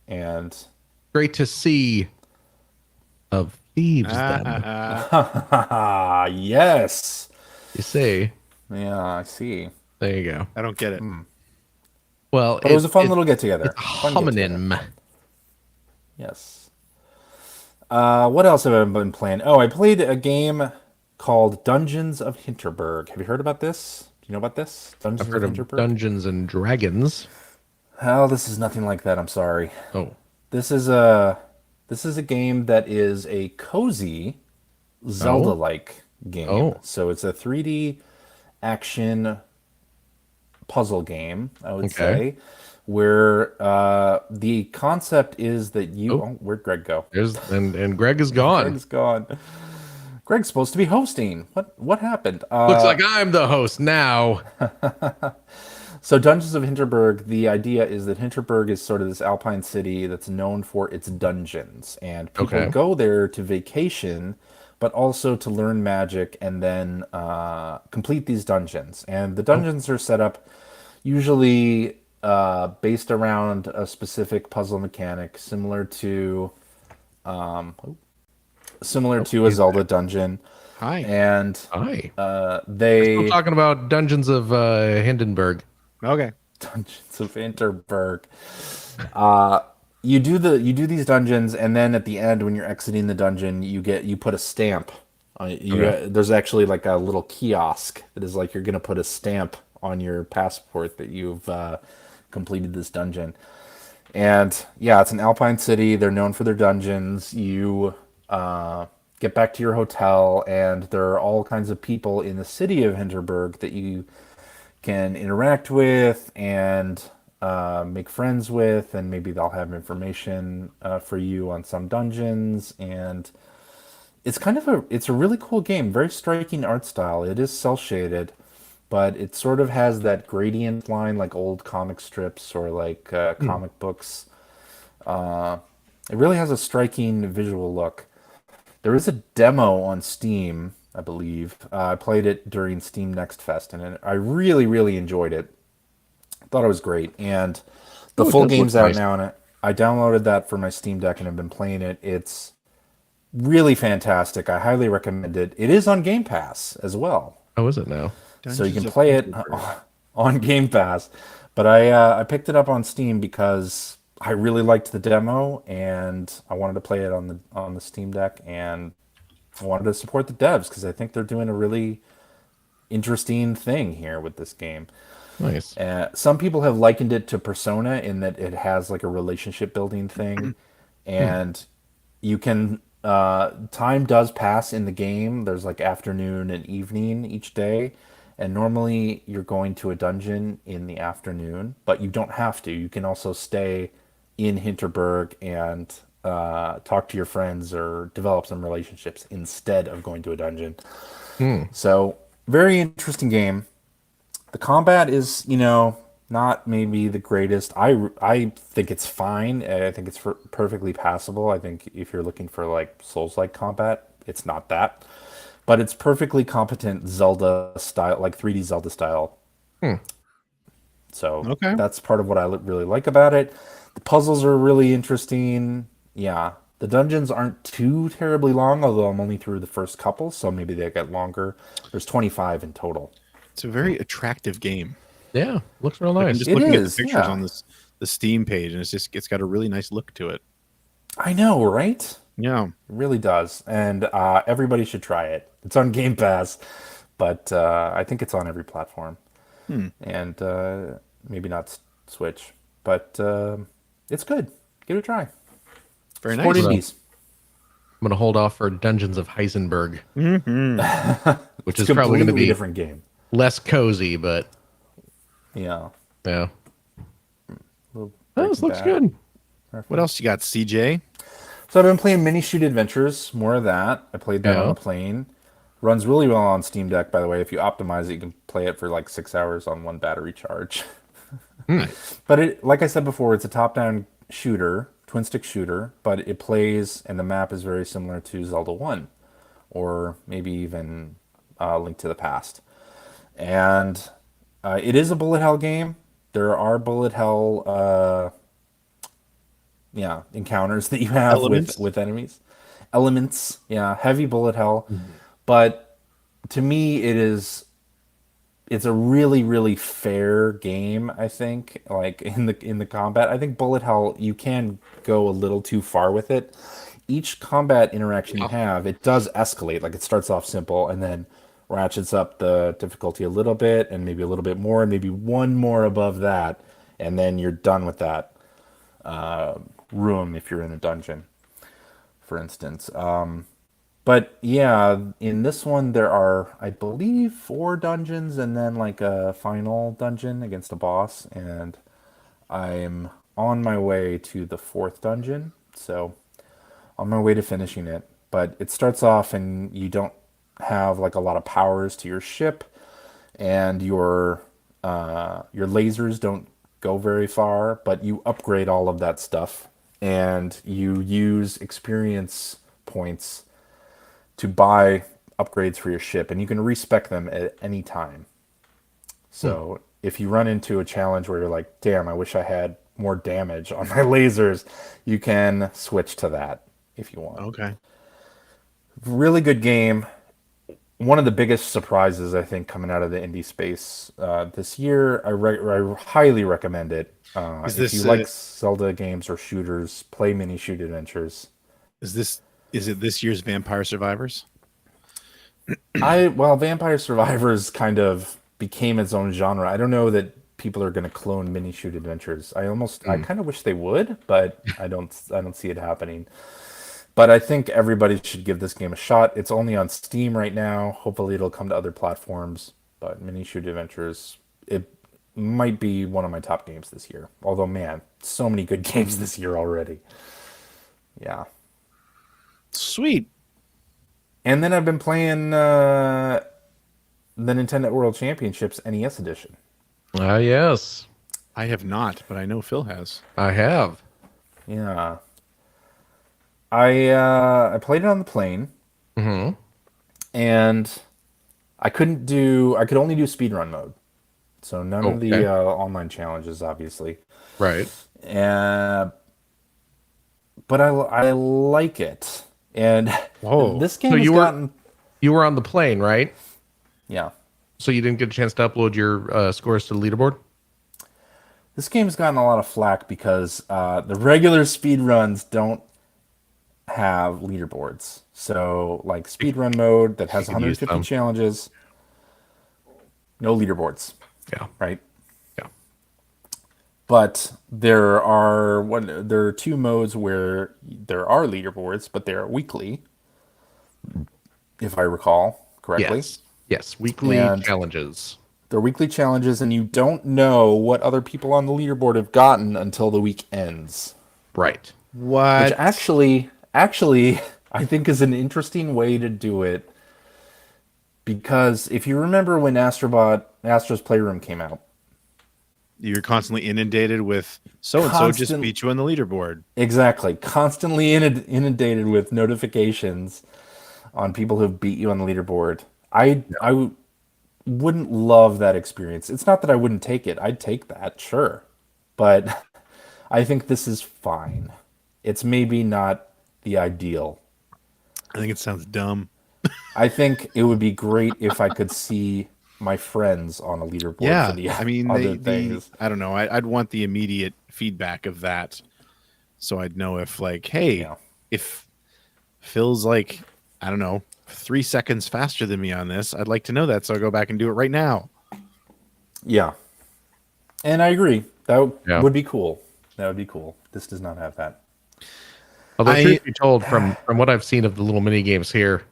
and Great to see of thieves then. yes, You see. yeah, I see. There you go. I don't get it. Well, But it was a fun little get together. homonym. Yes. What else have I been playing? Oh, I played a game called Dungeons of Hinterberg. Have you heard about this? Do you know about this? Dungeons I've heard of Hinterberg? Dungeons and Dragons. Oh, this is nothing like that. I'm sorry. Oh. This is a game that is a cozy Zelda-like game. Oh. So it's a 3D action puzzle game, I would Okay. say, where the concept is that you. Oh, where'd Greg go? There's and Greg is gone. Greg's gone. Greg's supposed to be hosting. What happened? Looks like I'm the host now. So Dungeons of Hinterberg, the idea is that Hinterberg is sort of this alpine city that's known for its dungeons. And people Okay. go there to vacation, but also to learn magic and then complete these dungeons. And the dungeons are set up usually based around a specific puzzle mechanic, similar to a Zelda dungeon. Hi. And Hi. they Still talking about Dungeons of Hindenburg. Okay. Dungeons of Hinterberg. You do these dungeons, and then at the end, when you're exiting the dungeon, you put a stamp. There's actually like a little kiosk that is like you're gonna put a stamp on your passport that you've completed this dungeon. And yeah, it's an alpine city. They're known for their dungeons. You get back to your hotel, and there are all kinds of people in the city of Hinterberg that you can interact with, and make friends with, and maybe they'll have information for you on some dungeons. And it's a really cool game, very striking art style. It is cel shaded, but it sort of has that gradient line like old comic strips or like comic books. It really has a striking visual look. There is a demo on Steam, I believe. I played it during Steam Next Fest, and I really, really enjoyed it. Thought it was great, and the Ooh, it full does look game's out nice. now, and I downloaded that for my Steam Deck and have been playing it. It's really fantastic. I highly recommend it. It is on Game Pass as well, How is it now? so you Dungeons can of play it Hinterberg. on Game Pass. But I picked it up on Steam because I really liked the demo, and I wanted to play it on the Steam Deck, and I wanted to support the devs because I think they're doing a really interesting thing here with this game. Nice. Some people have likened it to Persona in that it has like a relationship building thing, Hmm. and you can time does pass in the game. There's like afternoon and evening each day, and normally you're going to a dungeon in the afternoon, but you don't have to. You can also stay in Hinterberg and talk to your friends or develop some relationships instead of going to a dungeon. Hmm. So very interesting game. The combat is, not maybe the greatest. I think it's fine. I think it's perfectly passable. I think if you're looking for like Souls-like combat, it's not that. But it's perfectly competent Zelda style, like 3D Zelda style. Hmm. So Okay. that's part of what I really like about it. The puzzles are really interesting. Yeah. The dungeons aren't too terribly long, although I'm only through the first couple, so maybe they get longer. There's 25 in total. It's a very attractive game. Yeah, looks real Like I'm nice. just It looking at the is, pictures yeah. on the Steam page, and it's got a really nice look to it. I know, right? It Yeah. really does. And everybody should try it. It's on Game Pass, but I think it's on every platform. Hmm. And maybe not Switch, but it's good. Give it a try. Very Support nice. indies. I'm gonna hold off for Dungeons of Heisenberg, which It's is a probably gonna completely be different game. less cozy, but Yeah. yeah. Little Oh, this Breaking looks Bad good. reference. What else you got, CJ? So I've been playing Mini Shoot Adventures, more of that. I played that on Yeah. the plane. Runs really well on Steam Deck, by the way. If you optimize it, you can play it for like 6 hours on one battery charge. Hmm. But like I said before, it's a top-down shooter, twin stick shooter, but it plays and the map is very similar to Zelda 1 or maybe even Link to the Past. And it is a bullet hell game. There are bullet hell encounters that you have with Elements. enemies. Elements, yeah, heavy bullet hell. But to me it's a really really fair game. I think like in the combat, I think bullet hell you can go a little too far with it. Each combat interaction you Yeah. have, it does escalate. Like it starts off simple and then ratchets up the difficulty a little bit and maybe a little bit more and maybe one more above that, and then you're done with that room if you're in a dungeon, for instance. But yeah, in this one there are, I believe, 4 dungeons and then like a final dungeon against a boss, and I'm on my way to the 4th dungeon, so on my way to finishing it. But it starts off and you don't have like a lot of powers to your ship, and your lasers don't go very far, but you upgrade all of that stuff, and you use experience points to buy upgrades for your ship, and you can respec them at any time. So if you run into a challenge where you're like, damn, I wish I had more damage on my lasers, you can switch to that if you want. Okay. Really good game. One of the biggest surprises I think coming out of the indie space this year. I highly recommend it. Is If you this like Zelda games or shooters, play Mini Shoot Adventures. is this is it this year's Vampire Survivors? Vampire Survivors kind of became its own genre. I don't know that people are going to clone Mini Shoot Adventures. I Hmm. kind of wish they would, but I don't see it happening. But I think everybody should give this game a shot. It's only on Steam right now. Hopefully it'll come to other platforms. But Mini Shoot Adventures, might be one of my top games this year. Although, man, so many good games this year already. Yeah. Sweet. And then I've been playing the Nintendo World Championships NES Edition. Ah, yes, I have not, but I know Phil has. I have. Yeah. I played it on the plane, Mm-hmm. and I could only do speedrun mode. So none of the Okay. online challenges, obviously. Right. But I like it. And Whoa. this game So has you were gotten... you were on the plane, right? Yeah. So you didn't get a chance to upload your scores to the leaderboard? This game's gotten a lot of flack because the regular speedruns don't have leaderboards. So, like, speedrun mode that has You could use 150 them. challenges, no leaderboards, Yeah. right? Yeah. But there are two modes where there are leaderboards, but they're weekly, if I recall correctly. Yes. Yes. Weekly And challenges. they're weekly challenges, and you don't know what other people on the leaderboard have gotten until the week ends. Right. What? Which actually, I think is an interesting way to do it. Because if you remember when Astro's Playroom came out, You're constantly inundated with so-and-so just Constant- beat you on the leaderboard. exactly, constantly inundated with notifications on people who beat you on the leaderboard. I wouldn't love that experience. It's not that I wouldn't take it. I'd take that, sure. But I think this is fine. It's maybe not the ideal. I think it sounds dumb. I think it would be great if I could see my friends on a leaderboard Yeah, for the I mean, other things. I don't know. I'd want the immediate feedback of that, so I'd know if, like, hey, Yeah. if Phil's like, I don't know, 3 seconds faster than me on this, I'd like to know that, so I'll go back and do it right now. Yeah. And I agree. That Yeah. would be cool. That would be cool. This does not have that. Although I- truth be told, from what I've seen of the little mini games here,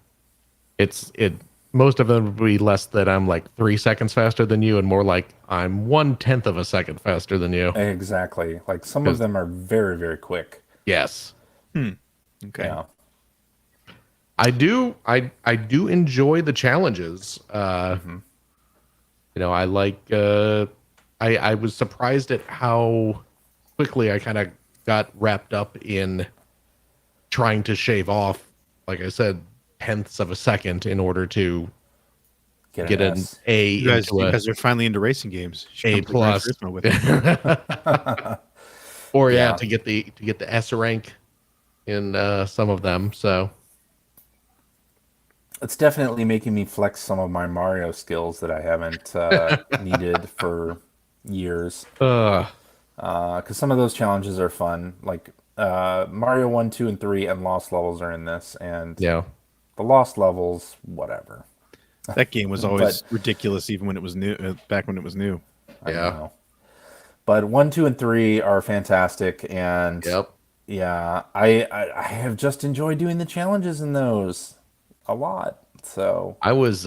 most of them would be less that I'm like 3 seconds faster than you, and more like I'm 1/10 of a second faster than you. Exactly. Like some of 'Cause- them are very, very quick. Yes. Okay. Yeah. I do enjoy the challenges. You know, I like I was surprised at how quickly I kind of got wrapped up in trying to shave off, like I said, tenths of a second in order to get an S. A You guys, into you a guys are finally into racing games. You should A come to Gran plus. Turismo with me. or Yeah. to get the S rank in some of them. So It's definitely making me flex some of my Mario skills that I haven't needed for years. Because some of those challenges are fun. Like Mario 1, 2, and 3 and Lost Levels are in this. And yeah. the Lost Levels, whatever. That game was always ridiculous, even when it was new. Back when it was new. I Yeah. know. But 1, 2, and 3 are fantastic. And Yep. yeah, I have just enjoyed doing the challenges in those a lot. So I was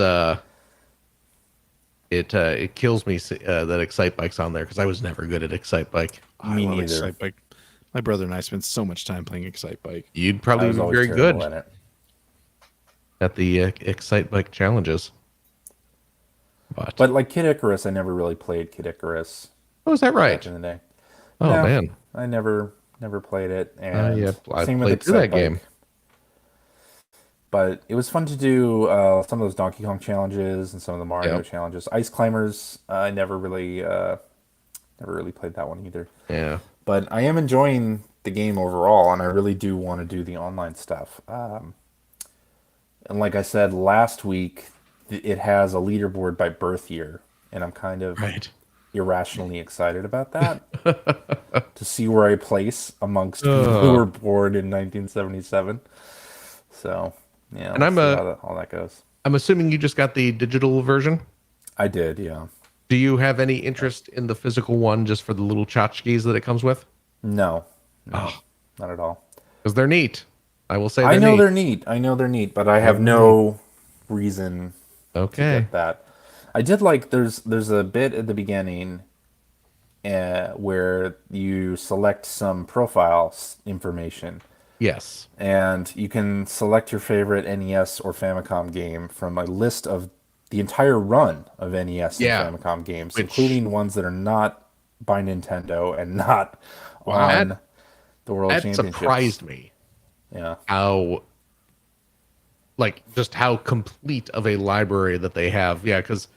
it kills me that Excite Bike's on there because I was never good at Excite Bike. me I love neither. Excite Bike. My brother and I spent so much time playing Excite Bike. You'd I probably was be always very terrible good at it. at the Excite Bike challenges. But like Kid Icarus, I never really played Kid Icarus Oh, is that right? back in the day. Oh No, man, I never played it. And yeah, I same with played through that Excite Bike. game. But it was fun to do some of those Donkey Kong challenges and some of the Mario Yep. challenges. Ice Climbers, I never really played that one either. Yeah, But I am enjoying the game overall, and I really do want to do the online stuff. And like I said last week, it has a leaderboard by birth year, and I'm kind of right. irrationally excited about that to see where I place amongst people who were born in 1977. So yeah, And I'm we'll see how all that goes. I'm assuming you just got the digital version. I did, yeah. Do you have any interest in the physical one just for the little tchotchkes that it comes with? No, Oh, not at all. because they're neat. I will say I they're know neat. they're neat. I know they're neat, but I have no reason to Okay. get that. I did like there's a bit at the beginning where you select some profile information, Yes. and you can select your favorite NES or Famicom game from a list of the entire run of NES and Yeah. Famicom games, Which including ones that are not by Nintendo and not Wow. on the World that Championships. surprised me Yeah. how just how complete of a library that they have. Yeah, because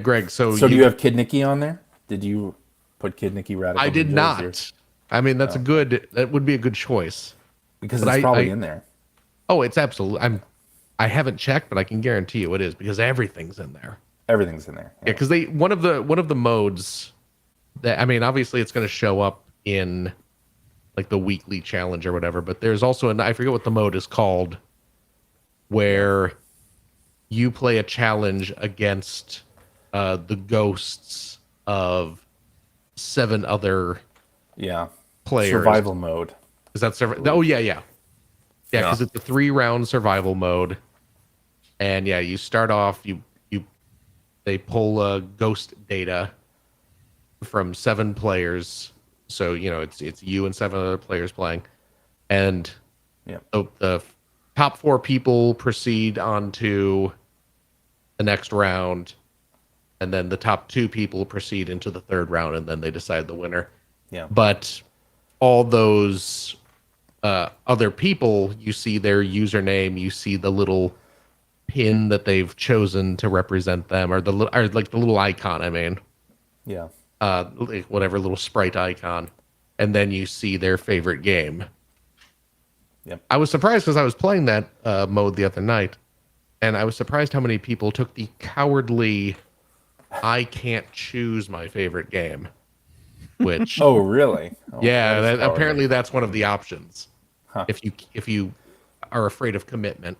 Greg. So So do you have Kid Nicky on there? Did you put Kid Nicky Radical I did Ninja as your- not. I mean, that's a good. That would be a good choice. Because But it's probably I in there. oh, it's absolutely. I haven't checked, but I can guarantee you it is because everything's in there. Everything's in there. Yeah, because they one of the modes that I mean, obviously it's going to show up in like the weekly challenge or whatever, but there's also I forget what the mode is called, where you play a challenge against the ghosts of 7 other Yeah. players. Survival mode. Is that oh yeah, because it's a 3-round survival mode, and you start off they pull ghost data from 7 players, so it's you and 7 other players playing, and Yeah. the top 4 people proceed on to the next round, and then the top 2 people proceed into the 3rd round, and then they decide the winner. Yeah. But all those other people, you see their username, you see the little pin that they've chosen to represent them, or the little icon. I mean, Yeah. like whatever little sprite icon, and then you see their favorite game. Yep. I was surprised because I was playing that mode the other night, and I was surprised how many people took the cowardly "I can't choose my favorite game," which Oh, really? Oh, yeah, that is cowardly. apparently that's one of the options. Huh. If you are afraid of commitment.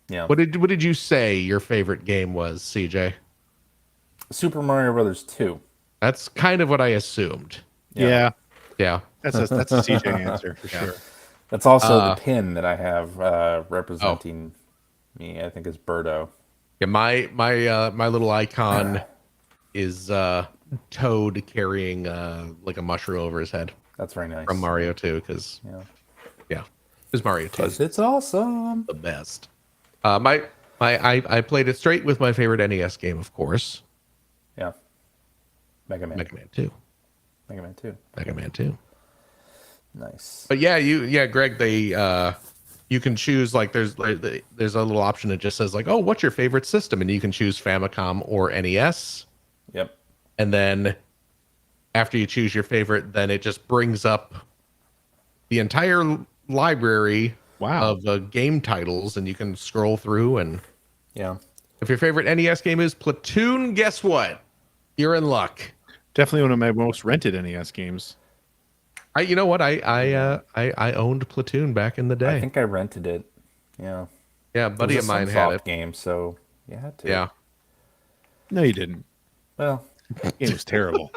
Yeah. What did you say your favorite game was, CJ? Super Mario Brothers 2. That's kind of what I assumed. Yeah. Yeah. That's a CJ answer for sure. That's also the pin that I have representing Oh. me. I think is Birdo. Yeah, my little icon is Toad carrying like a mushroom over his head That's very nice. from Mario 2 because Yeah. it's Mario 2 'Cause it's awesome. the best. I played it straight with my favorite NES game, of course, Yeah. Mega Man. Mega Man 2. Mega Man 2. Mega Man 2. Nice. But Greg, they you can choose like there's a little option that just says like, oh, what's your favorite system, and you can choose Famicom or NES. Yep. And then after you choose your favorite, then it just brings up the entire library Wow. of game titles, and you can scroll through. And Yeah. if your favorite NES game is Platoon, guess what? You're in luck. Definitely one of my most rented NES games. You know what? I owned Platoon back in the day. I think I rented it. Yeah. Yeah, a buddy It of was a mine had Sunsoft it. game, so you had to. Yeah. No, you didn't. Well, The game was terrible.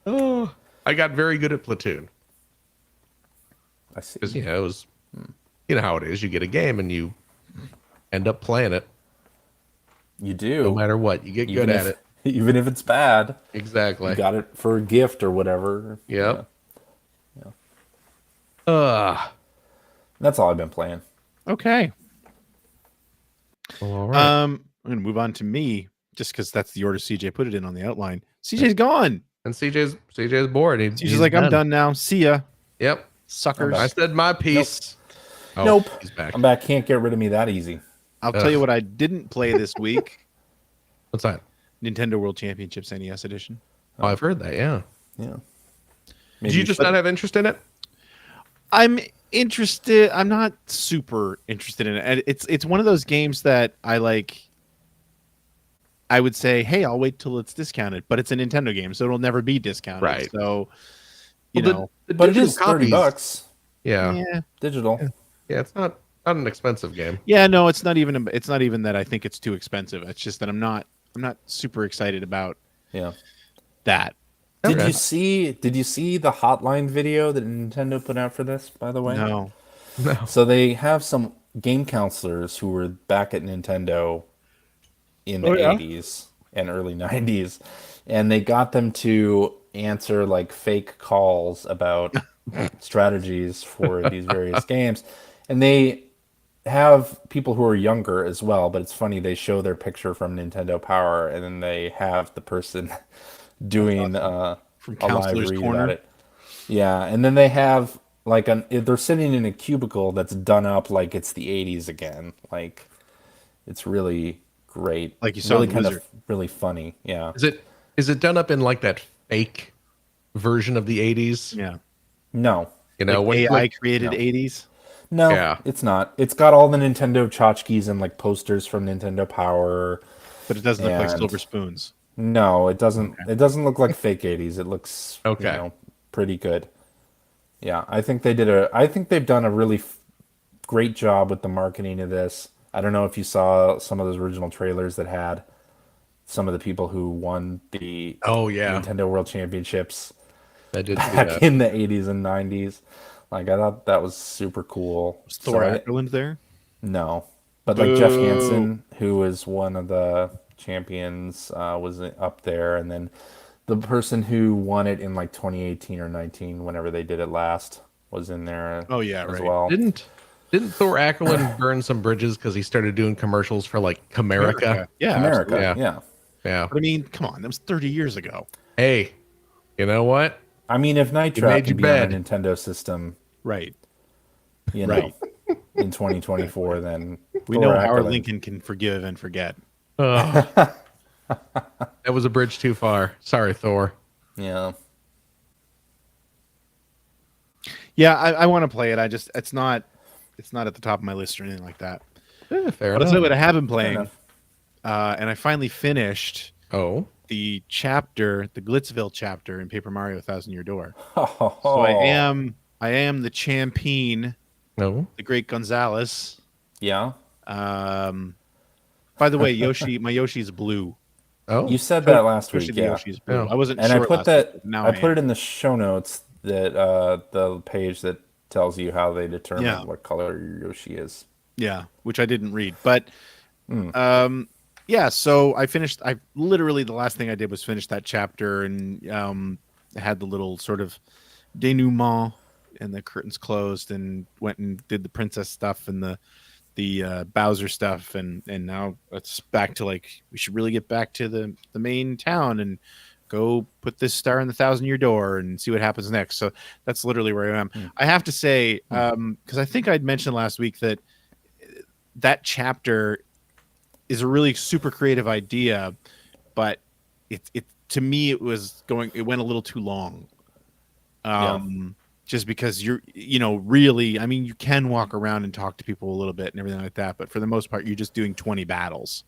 Oh, I got very good at Platoon. I see. Because it was, how it is. You get a game and you end up playing it You do. no matter what. You get Even good if- at it. Even if it's bad. Exactly. You got it for a gift or whatever. Yep. That's all I've been playing. Okay. All right. I'm gonna move on to me just because that's the order CJ put it in on the outline. CJ's gone. And CJ's bored. CJ's like, I'm done now. See ya, Yep. suckers. I said my piece. Oh, Nope. He's back. I'm back. Can't get rid of me that easy. I'll tell you what I didn't play this week. What's that? Nintendo World Championships NES Edition. Oh, I've heard that. Yeah. Yeah. Did you just not have interest in it? I'm interested. I'm not super interested in it. And it's one of those games that I like. I would say, hey, I'll wait till it's discounted, but it's a Nintendo game, so it'll never be discounted. Right. So, you Well, know, the But it digital is $30. copies- Yeah. yeah, Digital. Yeah. It's not an expensive game. yeah. No, it's not even that I think it's too expensive. It's just that I'm not super excited about Yeah. that. Did Okay. you see the hotline video that Nintendo put out for this, by the way? No. No. So they have some game counselors who were back at Nintendo in the Oh, yeah? 80s. and early 90s, and they got them to answer like fake calls about strategies for these various games, and they have people who are younger as well, but it's funny, they show their picture from Nintendo Power and then they have the person doing From a live Counselor's read Corner. about it. Yeah, and then they have like they're sitting in a cubicle that's done up like it's the 80s again. Like it's really great. Like you saw really in The kind Wizard. of really funny. Yeah. Is it done up in like that fake version of the 80s? Yeah. No. You know, Like AI created no. 80s. No, Yeah. it's not. It's got all the Nintendo tchotchkes and like posters from Nintendo Power. But it doesn't look like And Silver Spoons. no, it doesn't. Okay. It doesn't look like fake 80s. It looks, Okay. pretty good. Yeah, I think I think they've done a really great job with the marketing of this. I don't know if you saw some of those original trailers that had some of the people who won the Oh yeah, Nintendo World Championships I did see back that. in the 80s and 90s. Like I thought that was super cool. Was Thor So Ackerland there? no, but like Jeff Boo. Hansen, who was one of the champions, was up there, and then the person who won it in like 2018 or 19, whenever they did it last, was in there. Oh, yeah, as right. well. Didn't Thor Ackerland burn some bridges because he started doing commercials for like Comerica? Yeah. America, absolutely. yeah. Yeah. But I mean, come on. That was 30 years ago. Hey, you know what? I mean, if Night You Trap made can your be on a bed. Nintendo system, Right. you know, Right. in 2024, then We Thor know Howard Ackerland- Lincoln can forgive and forget. Oh, that was a bridge too far. Sorry, Thor. Yeah, Yeah, I want to play it. It's not at the top of my list or anything like that. Fair But I'll tell you enough. what I have been playing. enough. And I finally finished Oh, the Glitzville chapter in Paper Mario: 1,000-Year Door. Oh. So I am the champion, no. the great Gonzalez. Yeah, By the way, my Yoshi's blue. Oh, you said that last Especially week. the Yeah, Yoshi's blue. Oh. I wasn't and sure I put last that. week, but now I put am. it in the show notes that the page that tells you how they determine Yeah. what color your Yoshi is. Yeah, which I didn't read, but yeah. So I finished. I literally the last thing I did was finish that chapter, and had the little sort of denouement, and the curtains closed, and went and did the princess stuff and the Bowser stuff, and now it's back to like we should really get back to the main town and go put this star in the 1,000-Year Door and see what happens next. So that's literally where I am. I have to say, because I think I'd mentioned last week that chapter is a really super creative idea, but it to me it went a little too long. Just because really, I mean, you can walk around and talk to people a little bit and everything like that, but for the most part, you're just doing 20 battles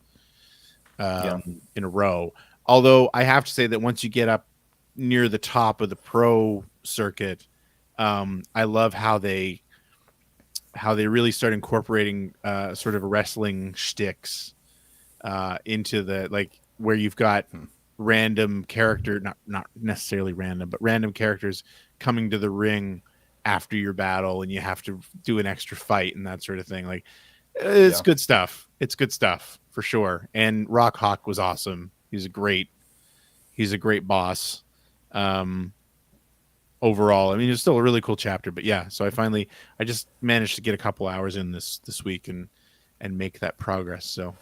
in a row. Although I have to say that once you get up near the top of the pro circuit, I love how they really start incorporating sort of wrestling shticks into the like where you've got random character, not necessarily random, but random characters coming to the ring after your battle, and you have to do an extra fight and that sort of thing. Like it's good stuff. It's good stuff for sure. And Rock Hawk was awesome. He's a great boss. Overall, I mean, it's still a really cool chapter, but yeah. So I just managed to get a couple hours in this week and make that progress. So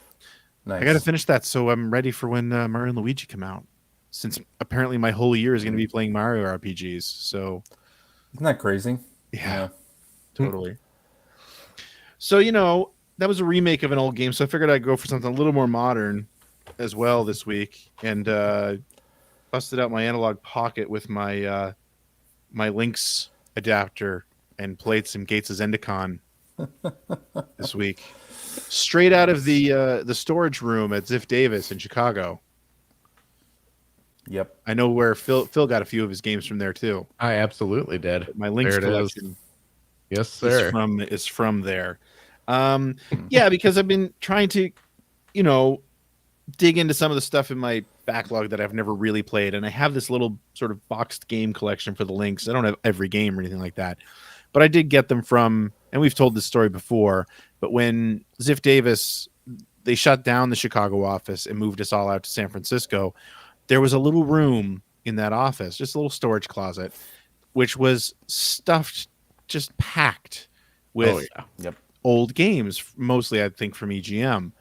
Nice. I got to finish that, so I'm ready for when Mario and Luigi come out. Since apparently my whole year is going to be playing Mario RPGs, so Isn't that crazy? yeah. Totally. So that was a remake of an old game, so I figured I'd go for something a little more modern as well this week, and busted out my analog pocket with my my Lynx adapter and played some Gates of Zendikon this week. Straight out of the storage room at Ziff Davis in Chicago. Yep. I know where Phil got a few of his games from there too. I absolutely did. My Lynx There it is. collection Yes, sir. is from there. Yeah, because I've been trying to, dig into some of the stuff in my backlog that I've never really played, and I have this little sort of boxed game collection for the Lynx. I don't have every game or anything like that, but I did get them from, and we've told this story before, but when Ziff Davis, they shut down the Chicago office and moved us all out to San Francisco, there was a little room in that office, just a little storage closet, which was stuffed, just packed with Yep. old games, mostly I think from EGM,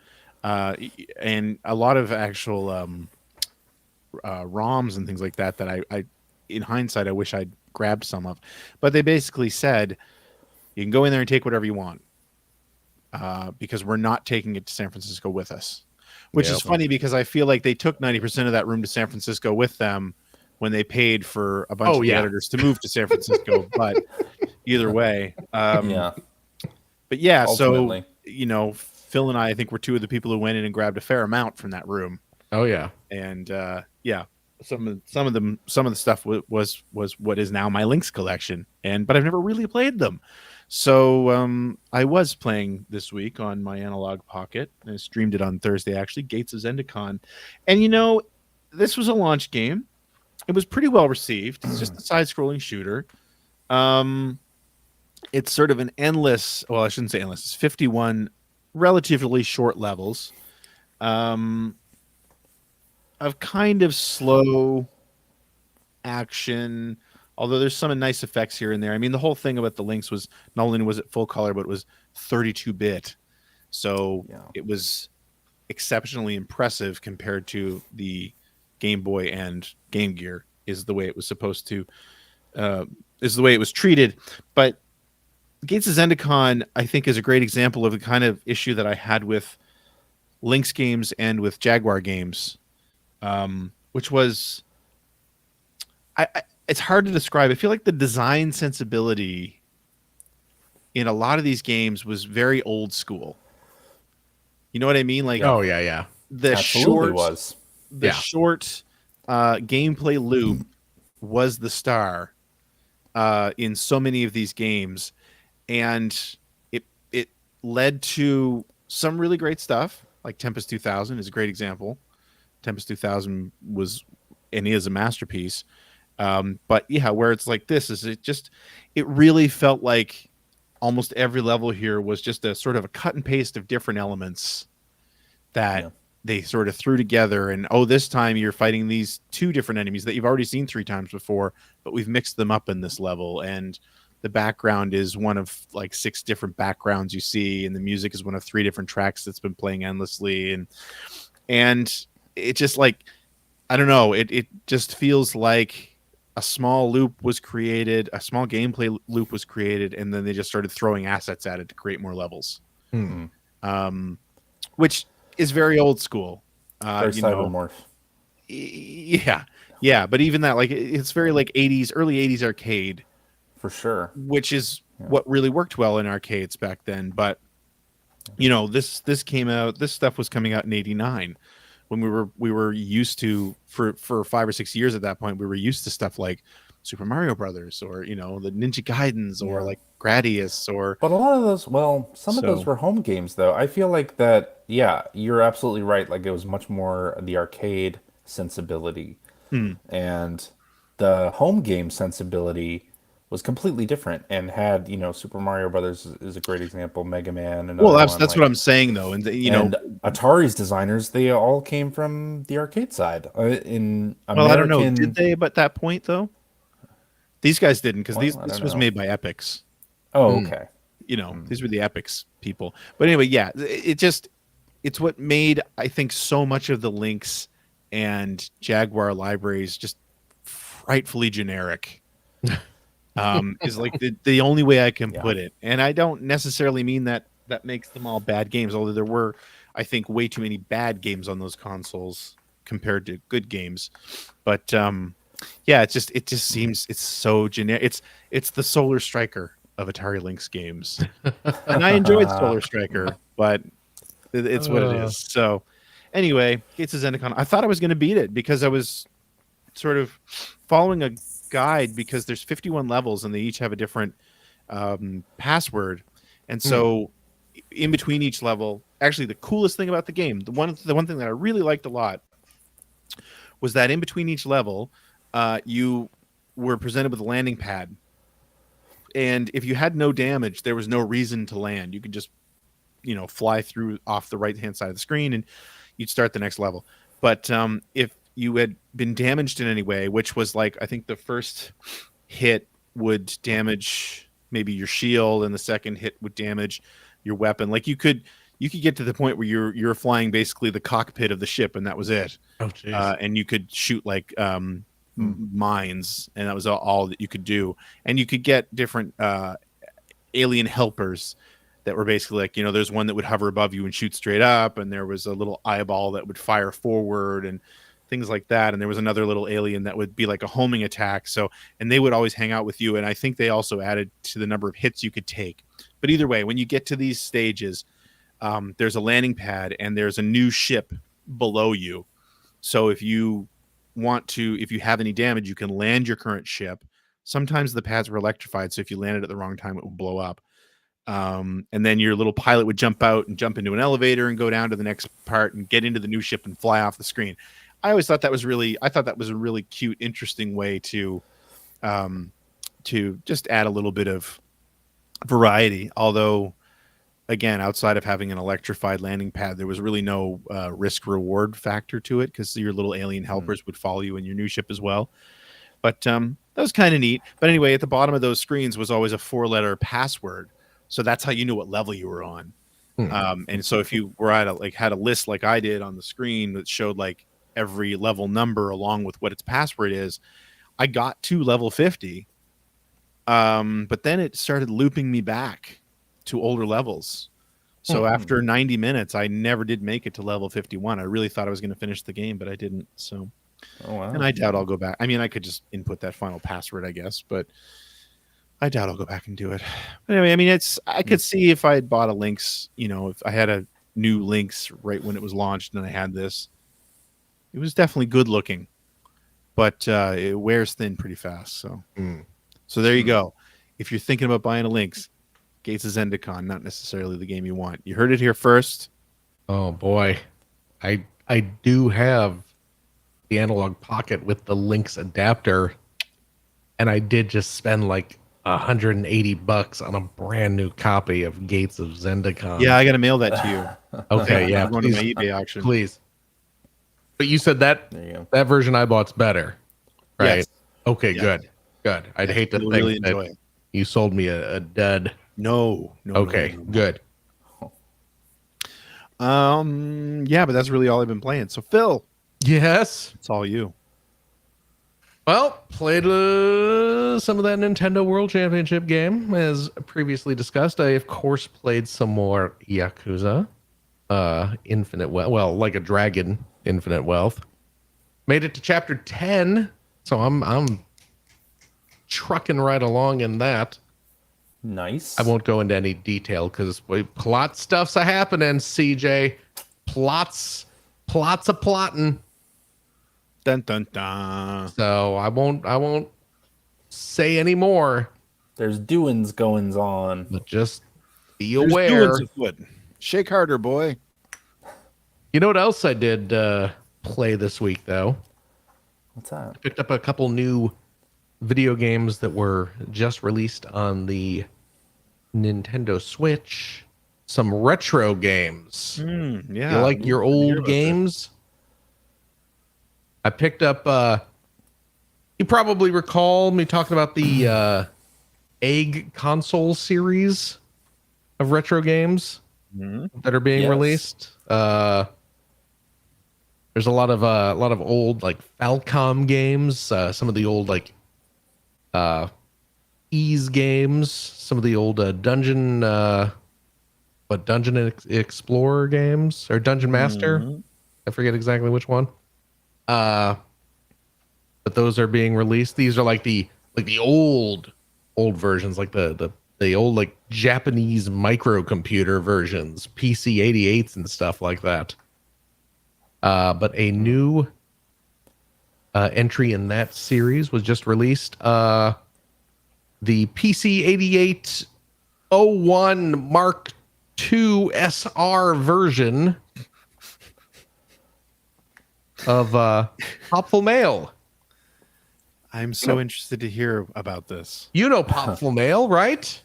and a lot of actual ROMs and things like that. That I, in hindsight, I wish I'd grabbed some of. But they basically said you can go in there and take whatever you want, because we're not taking it to San Francisco with us. Which is funny because I feel like they took 90% of that room to San Francisco with them when they paid for a bunch of the editors to move to San Francisco. But either way, Yeah. but yeah, Ultimately. so Phil and I think were two of the people who went in and grabbed a fair amount from that room. Oh yeah. And yeah, some of the stuff was what is now my Lynx collection, but I've never really played them. So I was playing this week on my Analog Pocket. I streamed it on Thursday, actually, Gates of Zendikon. And this was a launch game. It was pretty well received. It's just a side-scrolling shooter. It's sort of an endless, well, I shouldn't say endless. It's 51 relatively short levels of kind of slow action, although there's some nice effects here and there. I mean, the whole thing about the Lynx was not only was it full color, but it was 32-bit. So it was exceptionally impressive compared to the Game Boy and Game Gear, is the way it was supposed to, is the way it was treated. But Gates of Zendikon, I think, is a great example of the kind of issue that I had with Lynx games and with Jaguar games, which was, it's hard to describe. I feel like the design sensibility in a lot of these games was very old school. You know what I mean? Like, oh yeah. The Absolutely short was. the short gameplay loop was the star in so many of these games, and it led to some really great stuff. Like Tempest 2000 is a great example. Tempest 2000 was and is a masterpiece. But yeah, where it's like this is it really felt like almost every level here was just a sort of a cut and paste of different elements that they sort of threw together. And this time you're fighting these two different enemies that you've already seen 3 times before, but we've mixed them up in this level. And the background is one of like 6 different backgrounds you see, and the music is one of 3 different tracks that's been playing endlessly. And it just like, I don't know, it just feels like a small loop was created, a small gameplay loop was created, and then they just started throwing assets at it to create more levels. Which is very old school. Very Cybermorph. Yeah. But even that, like, it's very like 80s, early 80s arcade. For sure. Which is what really worked well in arcades back then. But, this came out, this stuff was coming out in 89. When we were used to, for 5 or 6 years at that point, we were used to stuff like Super Mario Brothers, or the Ninja Gaidens, or like Gradius, or. But a lot of those, some of those were home games, though. I feel like that. Yeah, you're absolutely right. Like, it was much more the arcade sensibility, and the home game sensibility was completely different, and had Super Mario Brothers is a great example. Mega Man, and that's what I'm saying, though, and and Atari's designers, they all came from the arcade side. In American, I don't know, did they at that point though? These guys didn't, because this was made by Epix. Oh, okay. These were the Epix people. But anyway, yeah, it's what made, I think, so much of the Lynx and Jaguar libraries just frightfully generic. Is like the only way I can put it. And I don't necessarily mean that makes them all bad games, although there were, I think, way too many bad games on those consoles compared to good games. But yeah, it just seems it's so generic. It's the Solar Striker of Atari Lynx games. And I enjoyed Solar Striker, but it's what it is. So anyway, Gates of Zendikon, I thought I was going to beat it because I was sort of following a guide, because there's 51 levels and they each have a different password. And so in between each level, actually the coolest thing about the game, the one thing that I really liked a lot, was that in between each level, you were presented with a landing pad. And if you had no damage, there was no reason to land. You could just fly through off the right hand side of the screen, and you'd start the next level. But if you had been damaged in any way, which was like, I think the first hit would damage maybe your shield, and the second hit would damage your weapon. Like you could get to the point where you're flying basically the cockpit of the ship, and that was it. Oh, jeez. And you could shoot like mines, and that was all that you could do. And you could get different alien helpers that were basically like, there's one that would hover above you and shoot straight up, and there was a little eyeball that would fire forward and things like that. And there was another little alien that would be like a homing attack. So, and they would always hang out with you. And I think they also added to the number of hits you could take. But either way, when you get to these stages, there's a landing pad and there's a new ship below you. So if you have any damage, you can land your current ship. Sometimes the pads were electrified, so if you landed at the wrong time, it would blow up. And then your little pilot would jump out and jump into an elevator and go down to the next part and get into the new ship and fly off the screen. I thought that was a really cute, interesting way to just add a little bit of variety. Although, again, outside of having an electrified landing pad, there was really no risk reward factor to it, because your little alien helpers would follow you in your new ship as well. But that was kind of neat. But anyway, at the bottom of those screens was always a 4-letter password. So that's how you knew what level you were on. And so if you were had a list like I did on the screen that showed like every level number along with what its password is, I got to level 50. But then it started looping me back to older levels. So after 90 minutes, I never did make it to level 51. I really thought I was going to finish the game, but I didn't. So, and I doubt I'll go back. I mean, I could just input that final password, I guess, but I doubt I'll go back and do it. But anyway, I mean, I could see if I had bought a Lynx, if I had a new Lynx right when it was launched and I had this, it was definitely good looking, but it wears thin pretty fast. So, so there you go. If you're thinking about buying a Lynx, Gates of Zendikon, not necessarily the game you want. You heard it here first. Oh boy, I do have the Analog Pocket with the Lynx adapter, and I did just spend like $180 on a brand new copy of Gates of Zendikon. Yeah, I got to mail that to you. Okay, yeah, I'm going to my eBay auction. please. But you said that version I bought's better, right? Yes. Okay, Yes. Good. I'd hate to You'll think really that enjoy it. you sold me a dud. No. Okay, good. Yeah, but that's really all I've been playing. So Phil, Yes. it's all you. Well, played some of that Nintendo World Championship game, as previously discussed. I, of course, played some more Yakuza, Infinite Wealth. Well, like a dragon, Infinite Wealth. Made it to Chapter 10, so I'm trucking right along in that. Nice. I won't go into any detail because plot stuff's a happening. CJ, plots a plotting. Dun dun dun. So I won't say any more. There's doings goings on. But just be There's aware. doings afoot. Shake harder, boy. You know what else I did play this week, though? What's that? Picked up a couple new video games that were just released on the Nintendo Switch. Some retro games. Yeah. You like your old games? I picked up, you probably recall me talking about the Egg console series of retro games that are being released. There's a lot of old like Falcom games, some of the old like Ease games, some of the old Dungeon Explorer games or Dungeon Master. I forget exactly which one. But those are being released. These are like the old versions, like the old like Japanese microcomputer versions, PC 88s and stuff like that. But a new entry in that series was just released. The PC 8801 Mark II SR version of Popful Mail. I'm so interested to hear about this. You know Popful Mail, right?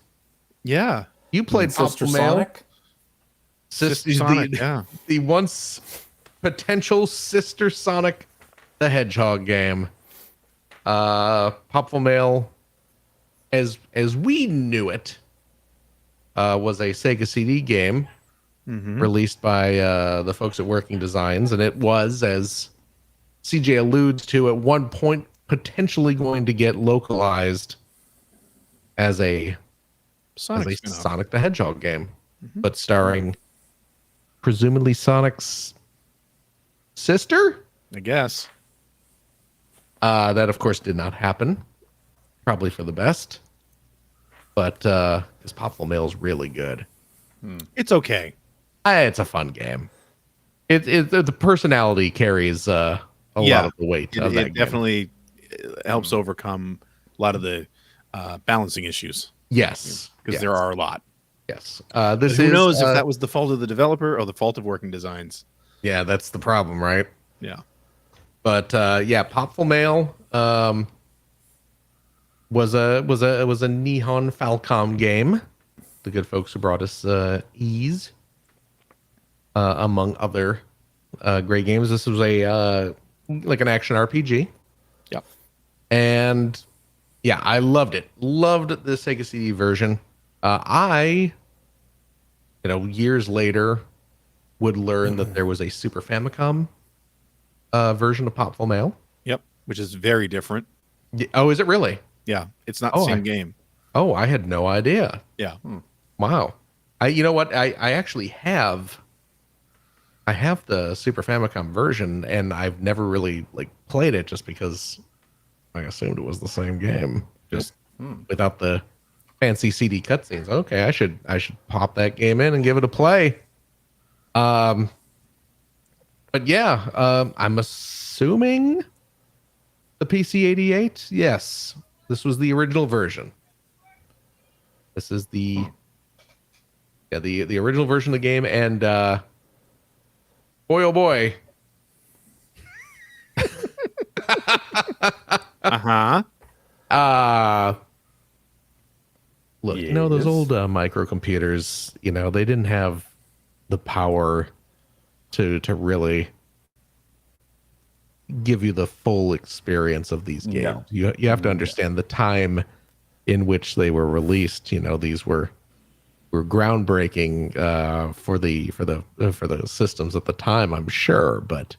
Yeah. You played Sister Popful Mail. Sonic? Sister Sonic, yeah. The once potential Sister Sonic the Hedgehog game. Popful Mail, as we knew it, was a Sega CD game released by the folks at Working Designs, and it was, as CJ alludes to, at one point potentially going to get localized as a Sonic Sonic the Hedgehog game, but starring presumably Sonic's sister. I guess. That of course did not happen, probably for the best. But this Popful Mail is really good. It's okay. It's a fun game. The personality carries a lot of the weight of that It game. definitely helps overcome a lot of the balancing issues. Yes, Because yes. there are a lot. Yes. Who knows if that was the fault of the developer or the fault of Working Designs? Yeah, that's the problem, right? Yeah. But yeah, Popful Mail was a Nihon Falcom game. The good folks who brought us Ease, among other great games. This was a like an action RPG. Yep. And yeah, I loved it. Loved the Sega CD version. Years later, would learn that there was a Super Famicom version of Popful Mail. Yep. Which is very different. Oh, is it really? Yeah. It's not the same game. Oh, I had no idea. Yeah. Wow. You know what? I actually have. I have the Super Famicom version, and I've never really played it just because I assumed it was the same game, just without the fancy CD cutscenes. Okay, I should pop that game in and give it a play. But yeah, I'm assuming the PC-88. Yes, this was the original version. This is the original version of the game, and boy oh boy. Look, those old microcomputers, they didn't have the power to really give you the full experience of these games. No. You have to understand the time in which they were released. These were groundbreaking for the systems at the time, I'm sure, but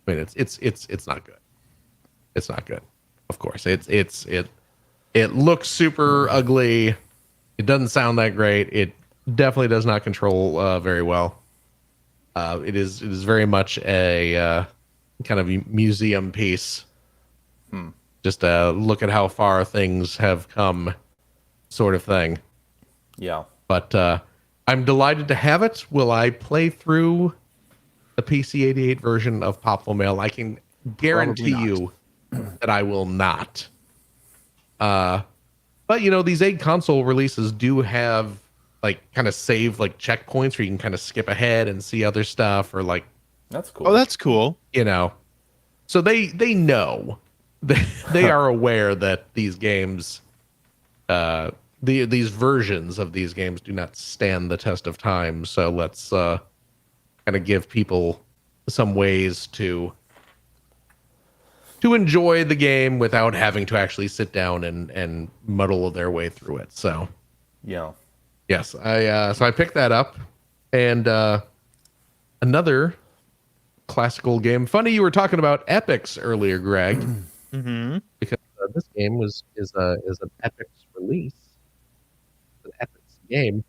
I mean it's not good. It's not good. Of course, it looks super ugly. It doesn't sound that great. It definitely does not control very well. It is very much a kind of museum piece. Just look at how far things have come, sort of thing. Yeah. But I'm delighted to have it. Will I play through the PC-88 version of Popful Mail? I can guarantee you that I will not. But these 8 console releases do have kind of save checkpoints where you can kind of skip ahead and see other stuff, or that's cool. Oh, that's cool. So they know they are aware that these games, these versions of these games do not stand the test of time. So let's kind of give people some ways to enjoy the game without having to actually sit down and muddle their way through it. So, yeah, yes, I picked that up, and another classical game. Funny you were talking about epics earlier, Greg, because this game is an epics release, an epics game,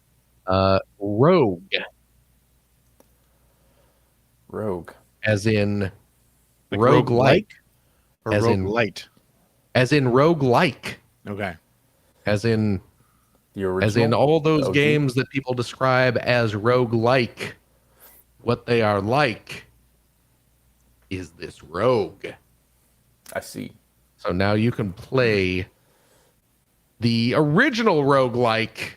Rogue, as in roguelike. Or as roguelite. As in roguelike. Okay. As in the original, as in all those OG games that people describe as roguelike. What they are like is this Rogue. I see. So now you can play the original roguelike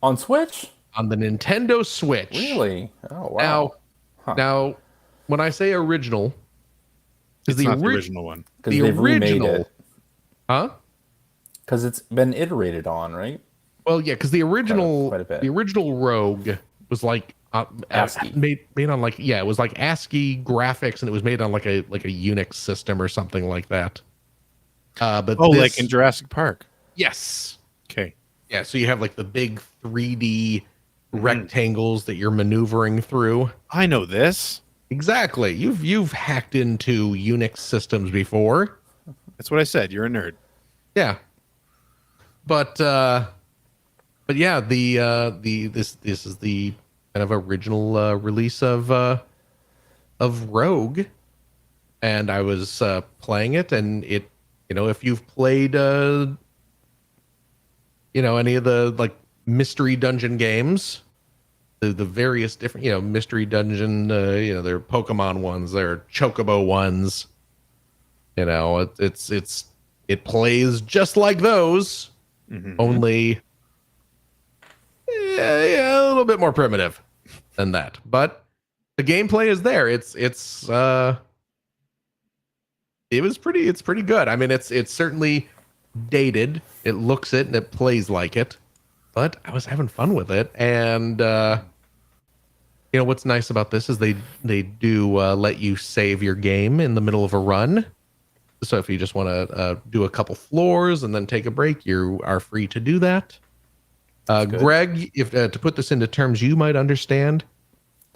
on Switch? On the Nintendo Switch. Really? Oh, wow. Now when I say original, it's not the original one. Because they've remade it. Huh? Because it's been iterated on, right? Well, yeah, because the original Rogue was like ASCII. made on like it was like ASCII graphics, and it was made on like a Unix system or something like that. But like in Jurassic Park. yes, Okay. yeah. So you have like the big 3D rectangles that you're maneuvering through. I know this. Exactly. You've hacked into Unix systems before. That's what I said. You're a nerd. Yeah. But yeah, this is the kind of original release of Rogue, and I was playing it, and it, if you've played any of the like mystery dungeon games, the various different mystery dungeon, there are Pokemon ones, there are Chocobo ones, it plays just like those, only a little bit more primitive than that. But the gameplay is there. It's pretty good. I mean, it's certainly dated. It looks it and it plays like it, but I was having fun with it. And what's nice about this is they do let you save your game in the middle of a run. So if you just want to do a couple floors and then take a break, you are free to do that. Greg, if to put this into terms you might understand,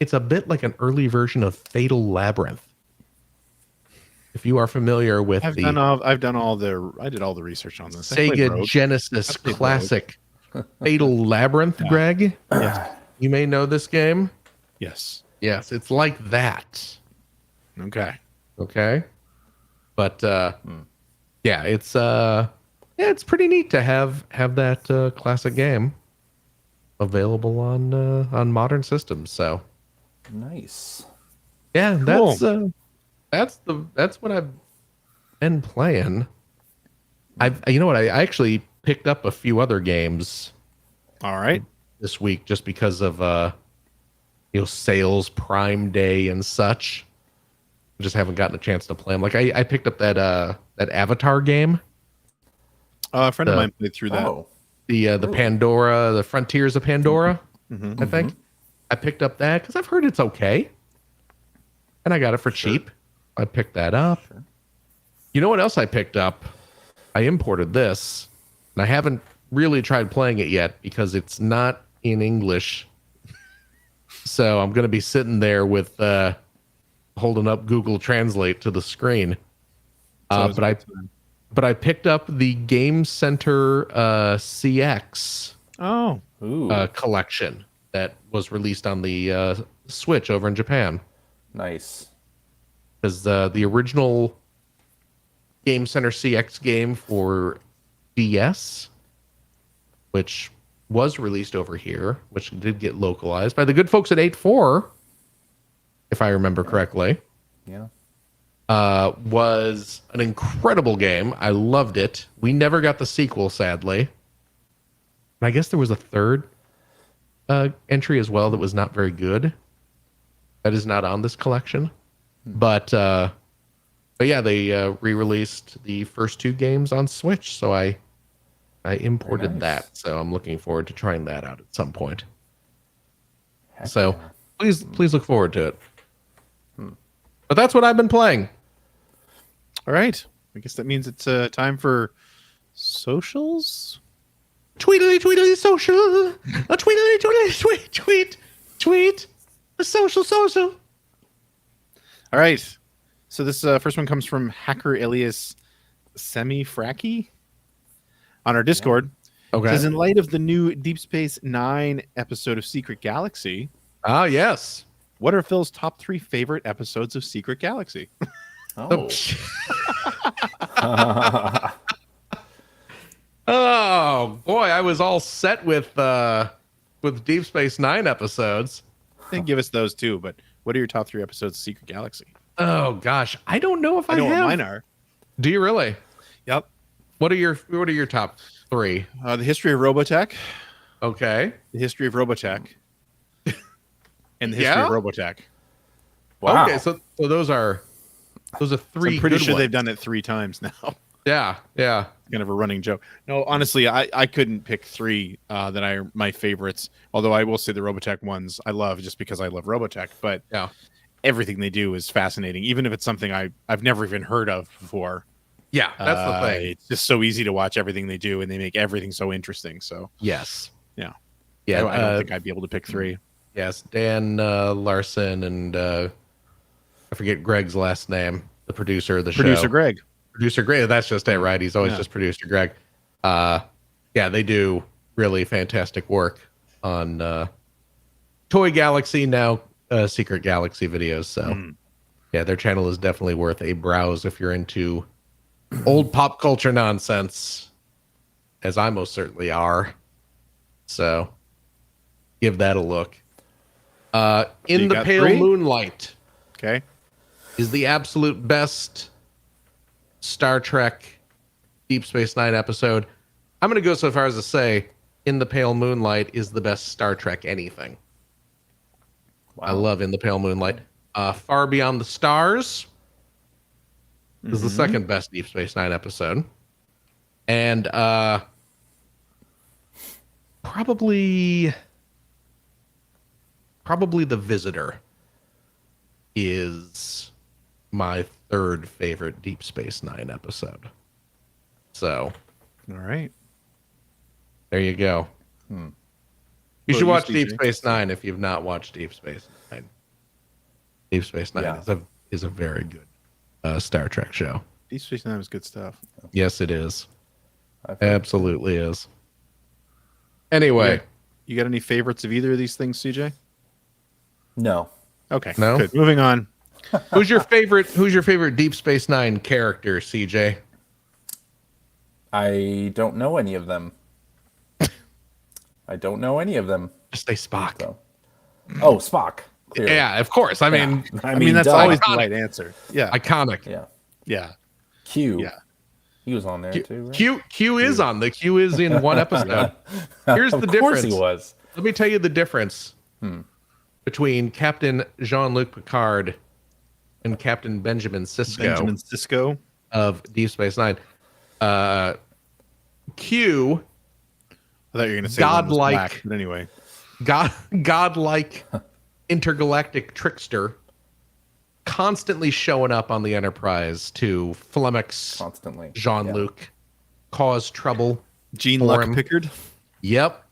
it's a bit like an early version of Fatal Labyrinth. If you are familiar with I did all the research on this. Sega Genesis classic Fatal Labyrinth, Greg. Yes. You may know this game. Yes. Yes, it's like that. Okay. But it's pretty neat to have that classic game available on modern systems. So Nice. yeah, Cool. that's what I've been playing. I actually picked up a few other games All right. this week just because of sales, Prime Day and such. I just haven't gotten a chance to play them. Like I picked up that Avatar game. A friend of mine played through that. Oh, The Pandora, the Frontiers of Pandora, Mm-hmm. I think. I picked up that because I've heard it's okay. And I got it for cheap. I picked that up. Sure. You know what else I picked up? I imported this. And I haven't really tried playing it yet because it's not in English. So I'm going to be sitting there with holding up Google Translate to the screen. But I picked up the Game Center CX collection that was released on the Switch over in Japan. nice. Because the original Game Center CX game for DS, which was released over here, which did get localized by the good folks at 8.4, if I remember correctly. Yeah. Was an incredible game. I loved it. We never got the sequel, sadly. And I guess there was a third entry as well that was not very good. That is not on this collection. But yeah, they re-released the first two games on Switch, so I imported nice. that. So I'm looking forward to trying that out at some point. Heck So yeah. please look forward to it. But that's what I've been playing. All right. I guess that means it's time for socials. Tweetily social. A tweet. A social. All right. So this first one comes from hacker alias Semifracky on our Discord. Okay. It says, in light of the new Deep Space Nine episode of Secret Galaxy, Ah, yes. what are Phil's top 3 favorite episodes of Secret Galaxy? Oh. Oh boy, I was all set with Deep Space Nine episodes. Then give us those too. But what are your top 3 episodes of Secret Galaxy? Oh gosh, I don't know if I know have. what mine are. Do you really? Yep. What are your top 3? The history of Robotech, Okay. the history of Robotech, and the history of Robotech. Wow. Okay, so those are 3. So I'm pretty good sure ones. they've done it 3 times now. Yeah. kind of a running joke. No, honestly, I couldn't pick three that are my favorites. Although I will say the Robotech ones I love just because I love Robotech. But Yeah. everything they do is fascinating, even if it's something I've never even heard of before. Yeah, that's the thing. It's just so easy to watch everything they do, and they make everything so interesting. So Yes. yeah, Yeah. I don't think I'd be able to pick three. Yes, Dan Larson and I forget Greg's last name, the producer of the show. Producer Greg. Producer Greg. That's just it, right? He's always Yeah. just producer Greg. Yeah, they do really fantastic work on Toy Galaxy, now Secret Galaxy videos. So yeah, their channel is definitely worth a browse if you're into old pop culture nonsense, as I most certainly are. So give that a look. In you the got Pale three? Moonlight Okay. is the absolute best Star Trek Deep Space Nine episode. I'm going to go so far as to say In the Pale Moonlight is the best Star Trek anything. I love In the Pale Moonlight. Far Beyond the Stars is the second best Deep Space Nine episode. And probably The Visitor is my third favorite Deep Space Nine episode. So All right. there you go. You Well, should watch you, Deep CJ. Space Nine if you've not watched Deep Space Nine. Deep Space Nine Yeah. is a very good Star Trek show. Deep Space Nine was good stuff. Yes, it is. I've heard- Absolutely is. Anyway, You got any favorites of either of these things, CJ? No. Okay. No? Good. Moving on. who's your favorite Deep Space Nine character, CJ? I don't know any of them. I don't know any of them. Just say Spock. So. Oh, Spock. Clearly. Yeah, of course. I mean, I mean, that's duh. always the Iconic. right answer. Yeah. iconic. Yeah. Yeah. Q. Yeah. He was on there too, right? Q is on the Q is in one episode. Here's the Of difference. course he was. Let me tell you the difference between Captain Jean-Luc Picard and Captain Benjamin Sisko Benjamin Sisko. of Deep Space Nine. Q, I thought you were going to say one was Godlike. black, but anyway. godlike intergalactic trickster, constantly showing up on the Enterprise to flummox Constantly. Jean-Luc, cause trouble. Gene For Luck him. Pickard. Yep.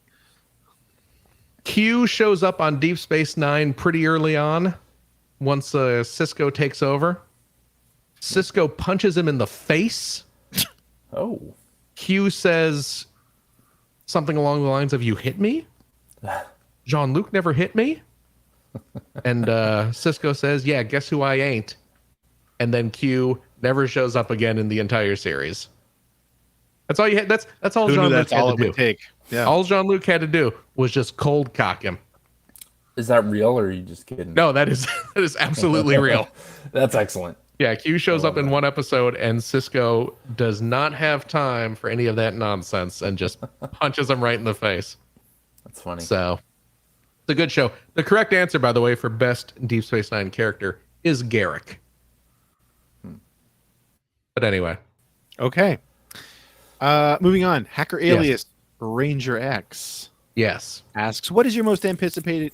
Q shows up on Deep Space Nine pretty early on, once Cisco takes over. Cisco punches him in the face. Yeah. Oh. Q says something along the lines of, "You hit me? Jean-Luc never hit me?" And Cisco says, "Yeah, guess who I ain't?" And then Q never shows up again in the entire series. That's all you had. That's all Who knew Jean-Luc that's all had it to do. would take? Yeah. All Jean-Luc had to do was just cold cock him. Is that real or are you just kidding? No, that is absolutely real. That's excellent. Yeah, Q shows up in one episode, and Cisco does not have time for any of that nonsense and just punches him right in the face. That's funny. So it's a good show. The correct answer, by the way, for best Deep Space Nine character is Garrick. But anyway, Okay. Moving on. Hacker Alias Ranger X yes. asks, what is your most anticipated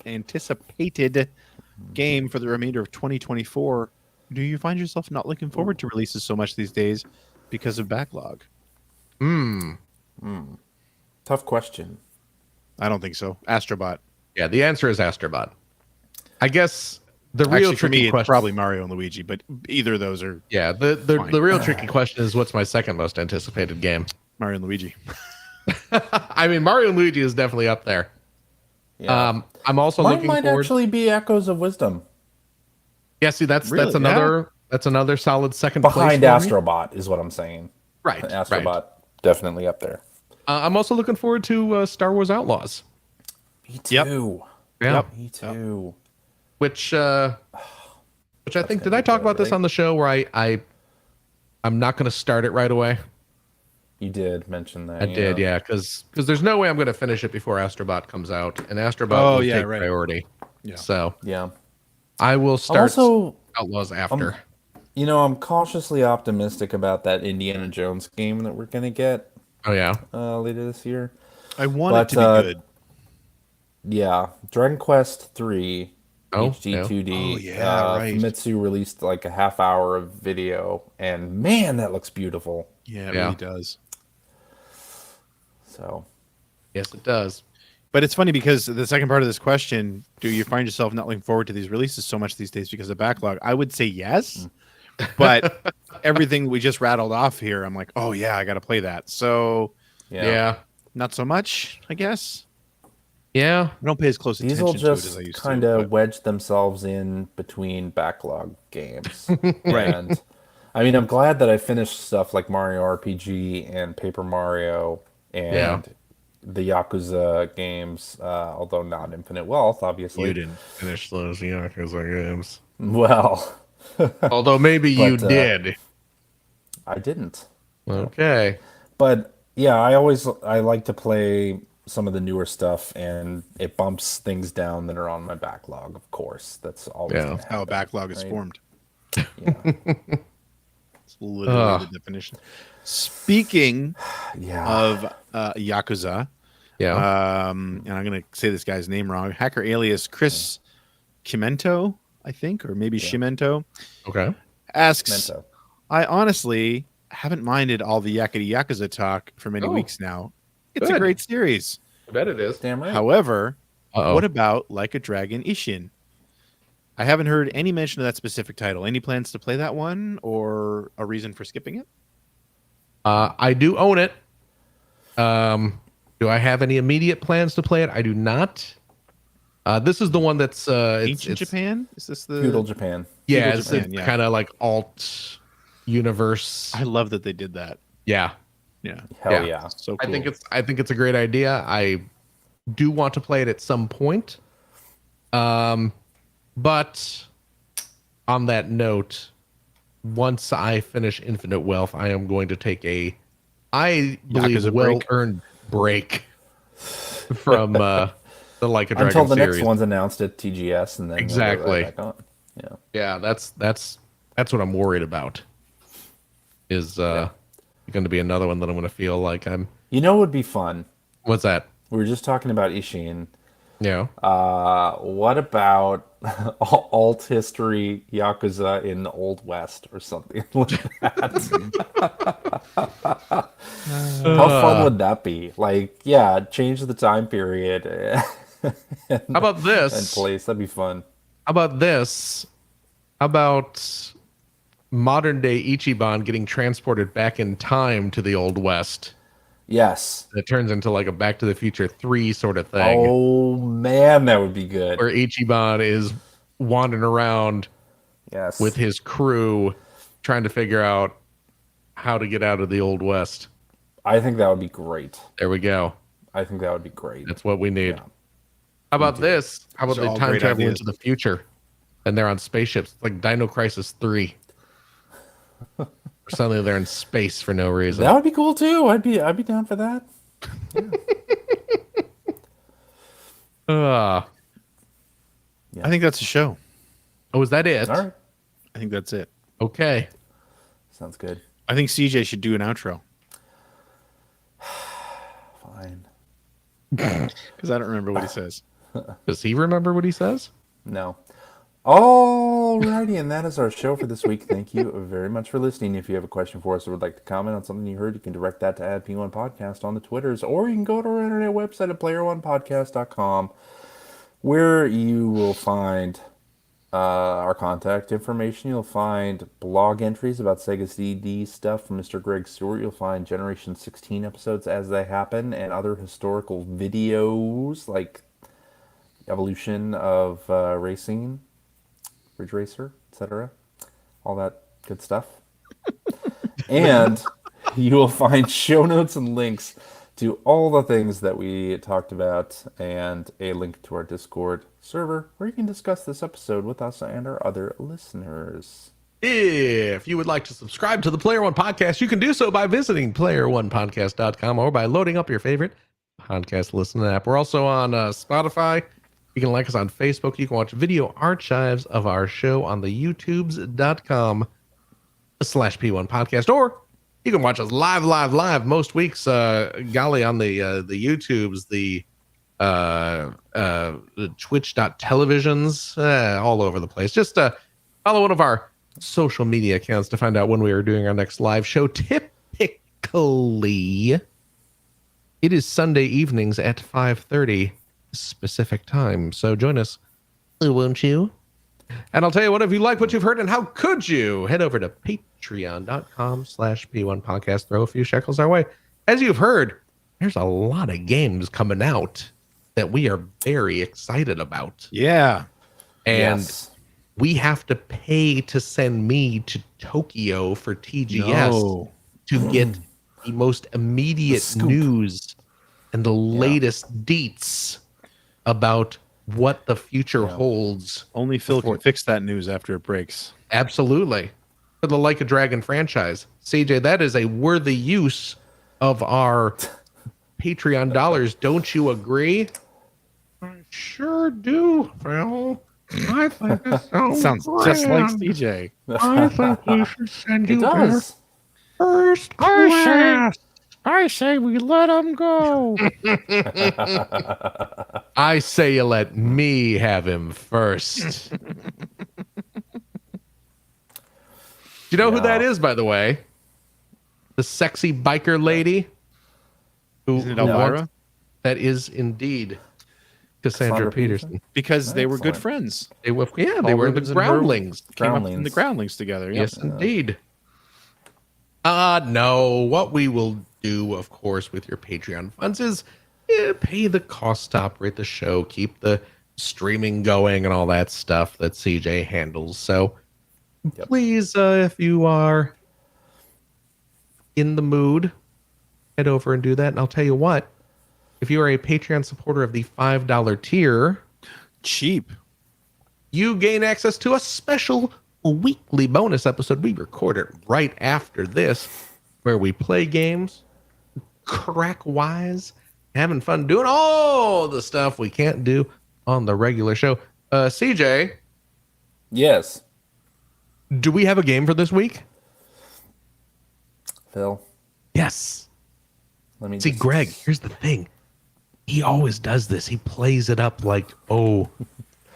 game for the remainder of 2024? Do you find yourself not looking forward to releases so much these days because of backlog? Tough question. I don't think so. Astrobot. Yeah, the answer is Astrobot. I guess the real Actually, for tricky me, it's question. probably Mario and Luigi, but either of those are Yeah, the Fine. real tricky question is, what's my second most anticipated game? Mario and Luigi. I mean, Mario and Luigi is definitely up there. Yeah. I'm also Mine looking might forward. actually be Echoes of Wisdom. Yeah, see, that's Really? another solid second Behind place for me. Astrobot is what I'm saying. Right, Astrobot right. definitely up there. I'm also looking forward to Star Wars Outlaws, Me too. Yep. yeah, Me too. which I think, did I be talk good, about this right? on the show where I'm not going to start it right away? You did mention that. I did, yeah, because there's no way I'm going to finish it before Astrobot comes out, and Astrobot Oh, will yeah, take right. priority. Yeah. So Yeah. I will start Also, Outlaws after. I'm cautiously optimistic about that Indiana Jones game that we're gonna get Oh yeah. later this year. I want it But to be good. yeah, Dragon Quest 3 Oh HD yeah. Oh 2D. yeah, right. Famitsu released like a half hour of video, and man, that looks beautiful. Yeah, it Yeah. really does. So Yes, it does. But it's funny because the second part of this question, do you find yourself not looking forward to these releases so much these days because of backlog? I would say yes, but everything we just rattled off here, I'm like, oh yeah, I got to play that. So Yeah. not so much, I guess. Yeah. I don't pay as close these attention will to it as just I used kind to. of but- wedge themselves in between backlog games. Right. And I mean, I'm glad that I finished stuff like Mario RPG and Paper Mario and Yeah. the Yakuza games, although not Infinite Wealth, obviously. You didn't. Finish those Yakuza games. Well, Although maybe you But, did. I didn't. Okay. But yeah, I like to play some of the newer stuff, and it bumps things down that are on my backlog. Of course, that's always Yeah. gonna How a happen, backlog is right? formed. Yeah, It's literally the definition. Speaking yeah. of Yakuza, Yeah. and I'm going to say this guy's name wrong. Hacker alias Chris Chimento, I think, or maybe Shimento, Okay. asks, Mento. I honestly haven't minded all the Yakety Yakuza talk for many Oh. weeks now. It's a Good. great series. I bet it is. Damn right. However, Uh-oh. what about Like a Dragon Ishin? I haven't heard any mention of that specific title. Any plans to play that one or a reason for skipping it? I do own it. Do I have any immediate plans to play it? I do not. This is the one that's Ancient Japan? Is this the Feudal Japan. Yeah, Feudal it's Japan, yeah. kind of like alt universe. I love that they did that. Yeah. Yeah. Hell Yeah. yeah. So cool. I think it's a great idea. I do want to play it at some point. But on that note, once I finish Infinite Wealth, I am going to take I believe, Yakuza break. well-earned break from the Like a Dragon Until the series. next one's announced at TGS, and then they'll go right Exactly. back on. Yeah. Yeah, that's what I'm worried about. Is going to be another one that I'm going to feel like I'm. You know what would be fun? What's that? We were just talking about Ishin. Yeah. What about alt history Yakuza in the Old West or something like that? How fun would that be? Like, yeah, change the time period How about and this? place. That'd be fun. How about this? How about modern day Ichiban getting transported back in time to the Old West? Yes. It turns into like a Back to the Future 3 sort of thing. Oh man, that would be good. Where Ichiban is wandering around Yes. with his crew trying to figure out how to get out of the Old West. I think that would be great. There we go. I think that would be great. That's what we need. Yeah. How about this? How about These are they all time great travel ideas. into the future and they're on spaceships like Dino Crisis 3? Or suddenly they're in space for no reason. That would be cool too. I'd be down for that. Uh, I think that's a show. oh, is that it? All right. I think that's it. Okay. Sounds good. I think CJ should do an outro Fine. because I don't remember what he says. Does he remember what he says? No. Alrighty, and that is our show for this week. Thank you very much for listening. If you have a question for us or would like to comment on something you heard, you can direct that to @P1 Podcast on the Twitters, or you can go to our internet website at player1podcast.com, where you will find our contact information. You'll find blog entries about Sega CD stuff from Mr. Greg Stewart. You'll find Generation 16 episodes as they happen, and other historical videos like evolution of racing, Ridge Racer, etc. All that good stuff. And you will find show notes and links to all the things that we talked about, and a link to our Discord server where you can discuss this episode with us and our other listeners. If you would like to subscribe to the Player One Podcast, you can do so by visiting player1podcast.com or by loading up your favorite podcast listening app. We're also on Spotify. You can like us on Facebook. You can watch video archives of our show on the youtubes.com P1 podcast, or you can watch us live most weeks. Golly, on the YouTubes, the Twitch.televisions, all over the place. Just follow one of our social media accounts to find out when we are doing our next live show. Typically, it is Sunday evenings at 5:30 specific time. So join us, won't you? And I'll tell you what, if you like what you've heard, and how could you, head over to patreon.com/P1 podcast, throw a few shekels our way. As you've heard, there's a lot of games coming out that we are very excited about. Yeah. And Yes. we have to pay to send me to Tokyo for TGS to get the most immediate scoop. news and the latest deets about what the future holds. Only Phil can fix that news after it breaks. Absolutely. For the Like a Dragon franchise. CJ, that is a worthy use of our Patreon dollars. Don't you agree? I sure do, Phil. I think it Sounds just like CJ. I think we should send It you there does. first class. I say we let him go. I say you let me have him first. Do you know who that is, by the way? The sexy biker lady. Who, Isn't it who Elvira? wants- That is indeed Cassandra Cassandra Peterson. Because they were good Excellent. friends. They were, they Paul were the Rubens and her groundlings. Came up in Groundlings. the groundlings together. Yeah. Yes, indeed. No. What we will do, of course, with your Patreon funds is pay the cost to operate the show, keep the streaming going, and all that stuff that CJ handles. So please, if you are in the mood, head over and do that. And I'll tell you what, if you are a Patreon supporter of the $5 tier, Cheap. you gain access to a special weekly bonus episode we recorded right after this, where we play games, crack wise, having fun doing all the stuff we can't do on the regular show. CJ, Yes. do we have a game for this week? Phil, Yes. let me See, just- Greg, here's the thing. He always does this. He plays it up like, oh,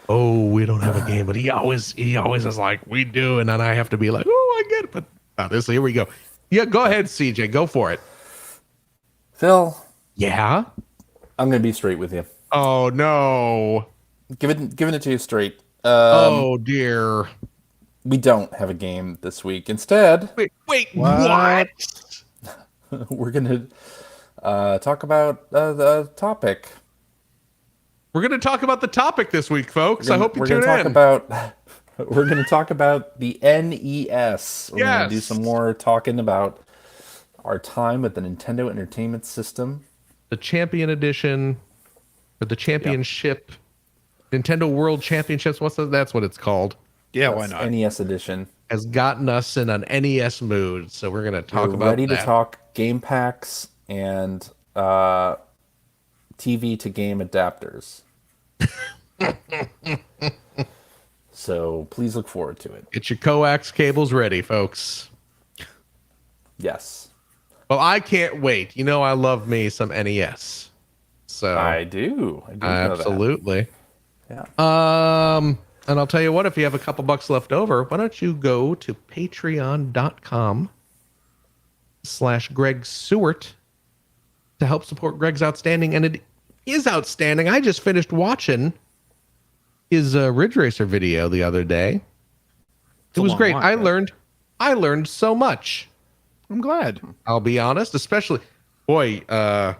we don't have a game, but he always is like, we do, and then I have to be like, oh, I get it. But obviously, here we go. Yeah, go ahead, CJ, go for it. Phil, Yeah. I'm gonna be straight with you. Oh no. Giving it to you straight. Oh dear. We don't have a game this week. Instead, Wait, what? we're gonna talk about the topic. We're gonna talk about the topic this week, folks. I hope you we're tune gonna in. talk about we're gonna talk about the NES. We're gonna do Yes. some more talking about our time with the Nintendo Entertainment System. The Champion Edition, or the Championship, Nintendo World Championships. That's what it's called. Yeah, why That's not? NES Edition. Has gotten us in an NES mood, so we're gonna talk We're about ready that. to talk game packs and TV to game adapters. So please look forward to it. Get your coax cables ready, folks. Yes, Well, I can't wait. You know I love me some NES. So I do. I do know that. absolutely. Yeah. And I'll tell you what, if you have a couple bucks left over, why don't you go to patreon.com/Greg Seward to help support Greg's outstanding. And it is outstanding. I just finished watching his Ridge Racer video the other day. It a was long great. watch, I right? learned so much. I'm glad. I'll be honest, especially, boy, I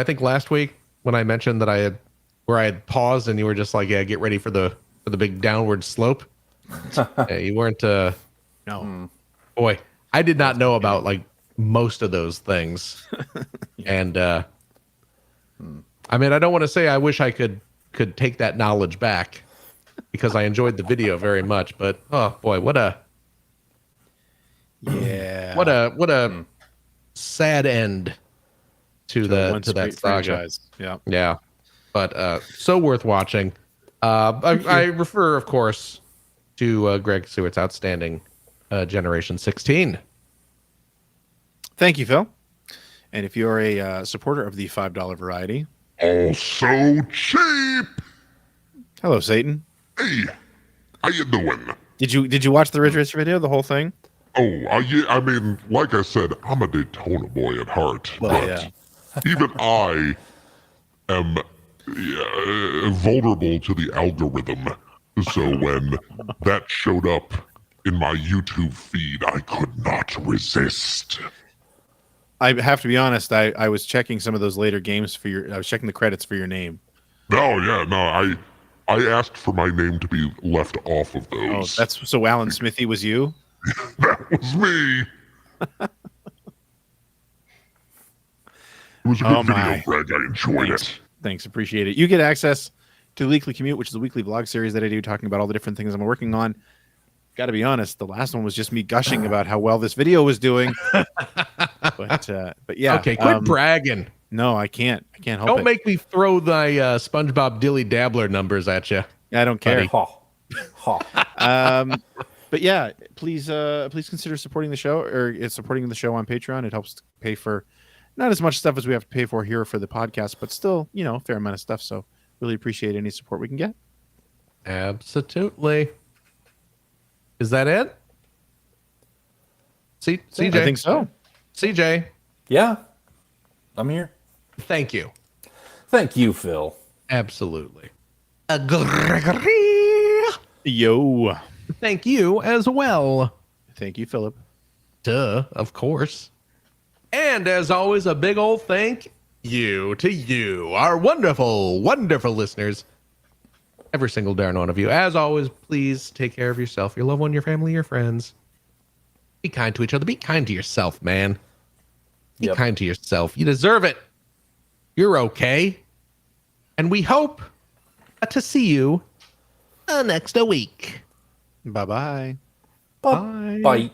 think last week when I mentioned that I had paused and you were just like, yeah, get ready for the big downward slope. Yeah, you weren't, No. boy, I did not know about like most of those things. And, I mean, I don't want to say I wish I could take that knowledge back because I enjoyed the video very much, but oh boy, what a sad end to One that great saga. franchise. Yeah. Yeah, but so worth watching. I refer, of course, to Greg Seward's outstanding Generation 16. Thank you, Phil. And if you're a supporter of the $5 variety, Oh, so cheap. hello, Satan. Hey, how you doing? Did you watch the Ridge Racer video, the whole thing? Oh, yeah, I mean, like I said, I'm a Daytona boy at heart, Well, but yeah. even I am vulnerable to the algorithm. So when that showed up in my YouTube feed, I could not resist. I have to be honest. I was checking some of those later games for your. I was checking the credits for your name. No, yeah, no, I asked for my name to be left off of Oh, those. that's so. Alan Smithy was you. That was me. It was a Oh, good video, my. Greg. I enjoyed it. Thanks, appreciate it. You get access to the Weekly Commute, which is a weekly vlog series that I do, talking about all the different things I'm working on. Got to be honest, the last one was just me gushing about how well this video was doing. but yeah. Okay, quit bragging. No, I can't. I can't help Don't it. make me throw the SpongeBob Dilly Dabbler numbers at you. I don't care. Ha. But yeah, please consider supporting the show or supporting the show on Patreon. It helps pay for not as much stuff as we have to pay for here for the podcast, but still, a fair amount of stuff. So really appreciate any support we can get. Absolutely. Is that it? CJ? I think so. CJ, Yeah, I'm here. thank you. Thank you, Phil. Absolutely. Gregory, Yo. thank you as well. Thank you, Philip. Duh, of course. And as always, a big old thank you to you, our wonderful, wonderful listeners. Every single darn one of you. As always, please take care of yourself, your loved one, your family, your friends. Be kind to each other. Be kind to yourself, man. Be kind to yourself. You deserve it. You're okay. And we hope to see you next week. Bye-bye. Bye. Bye.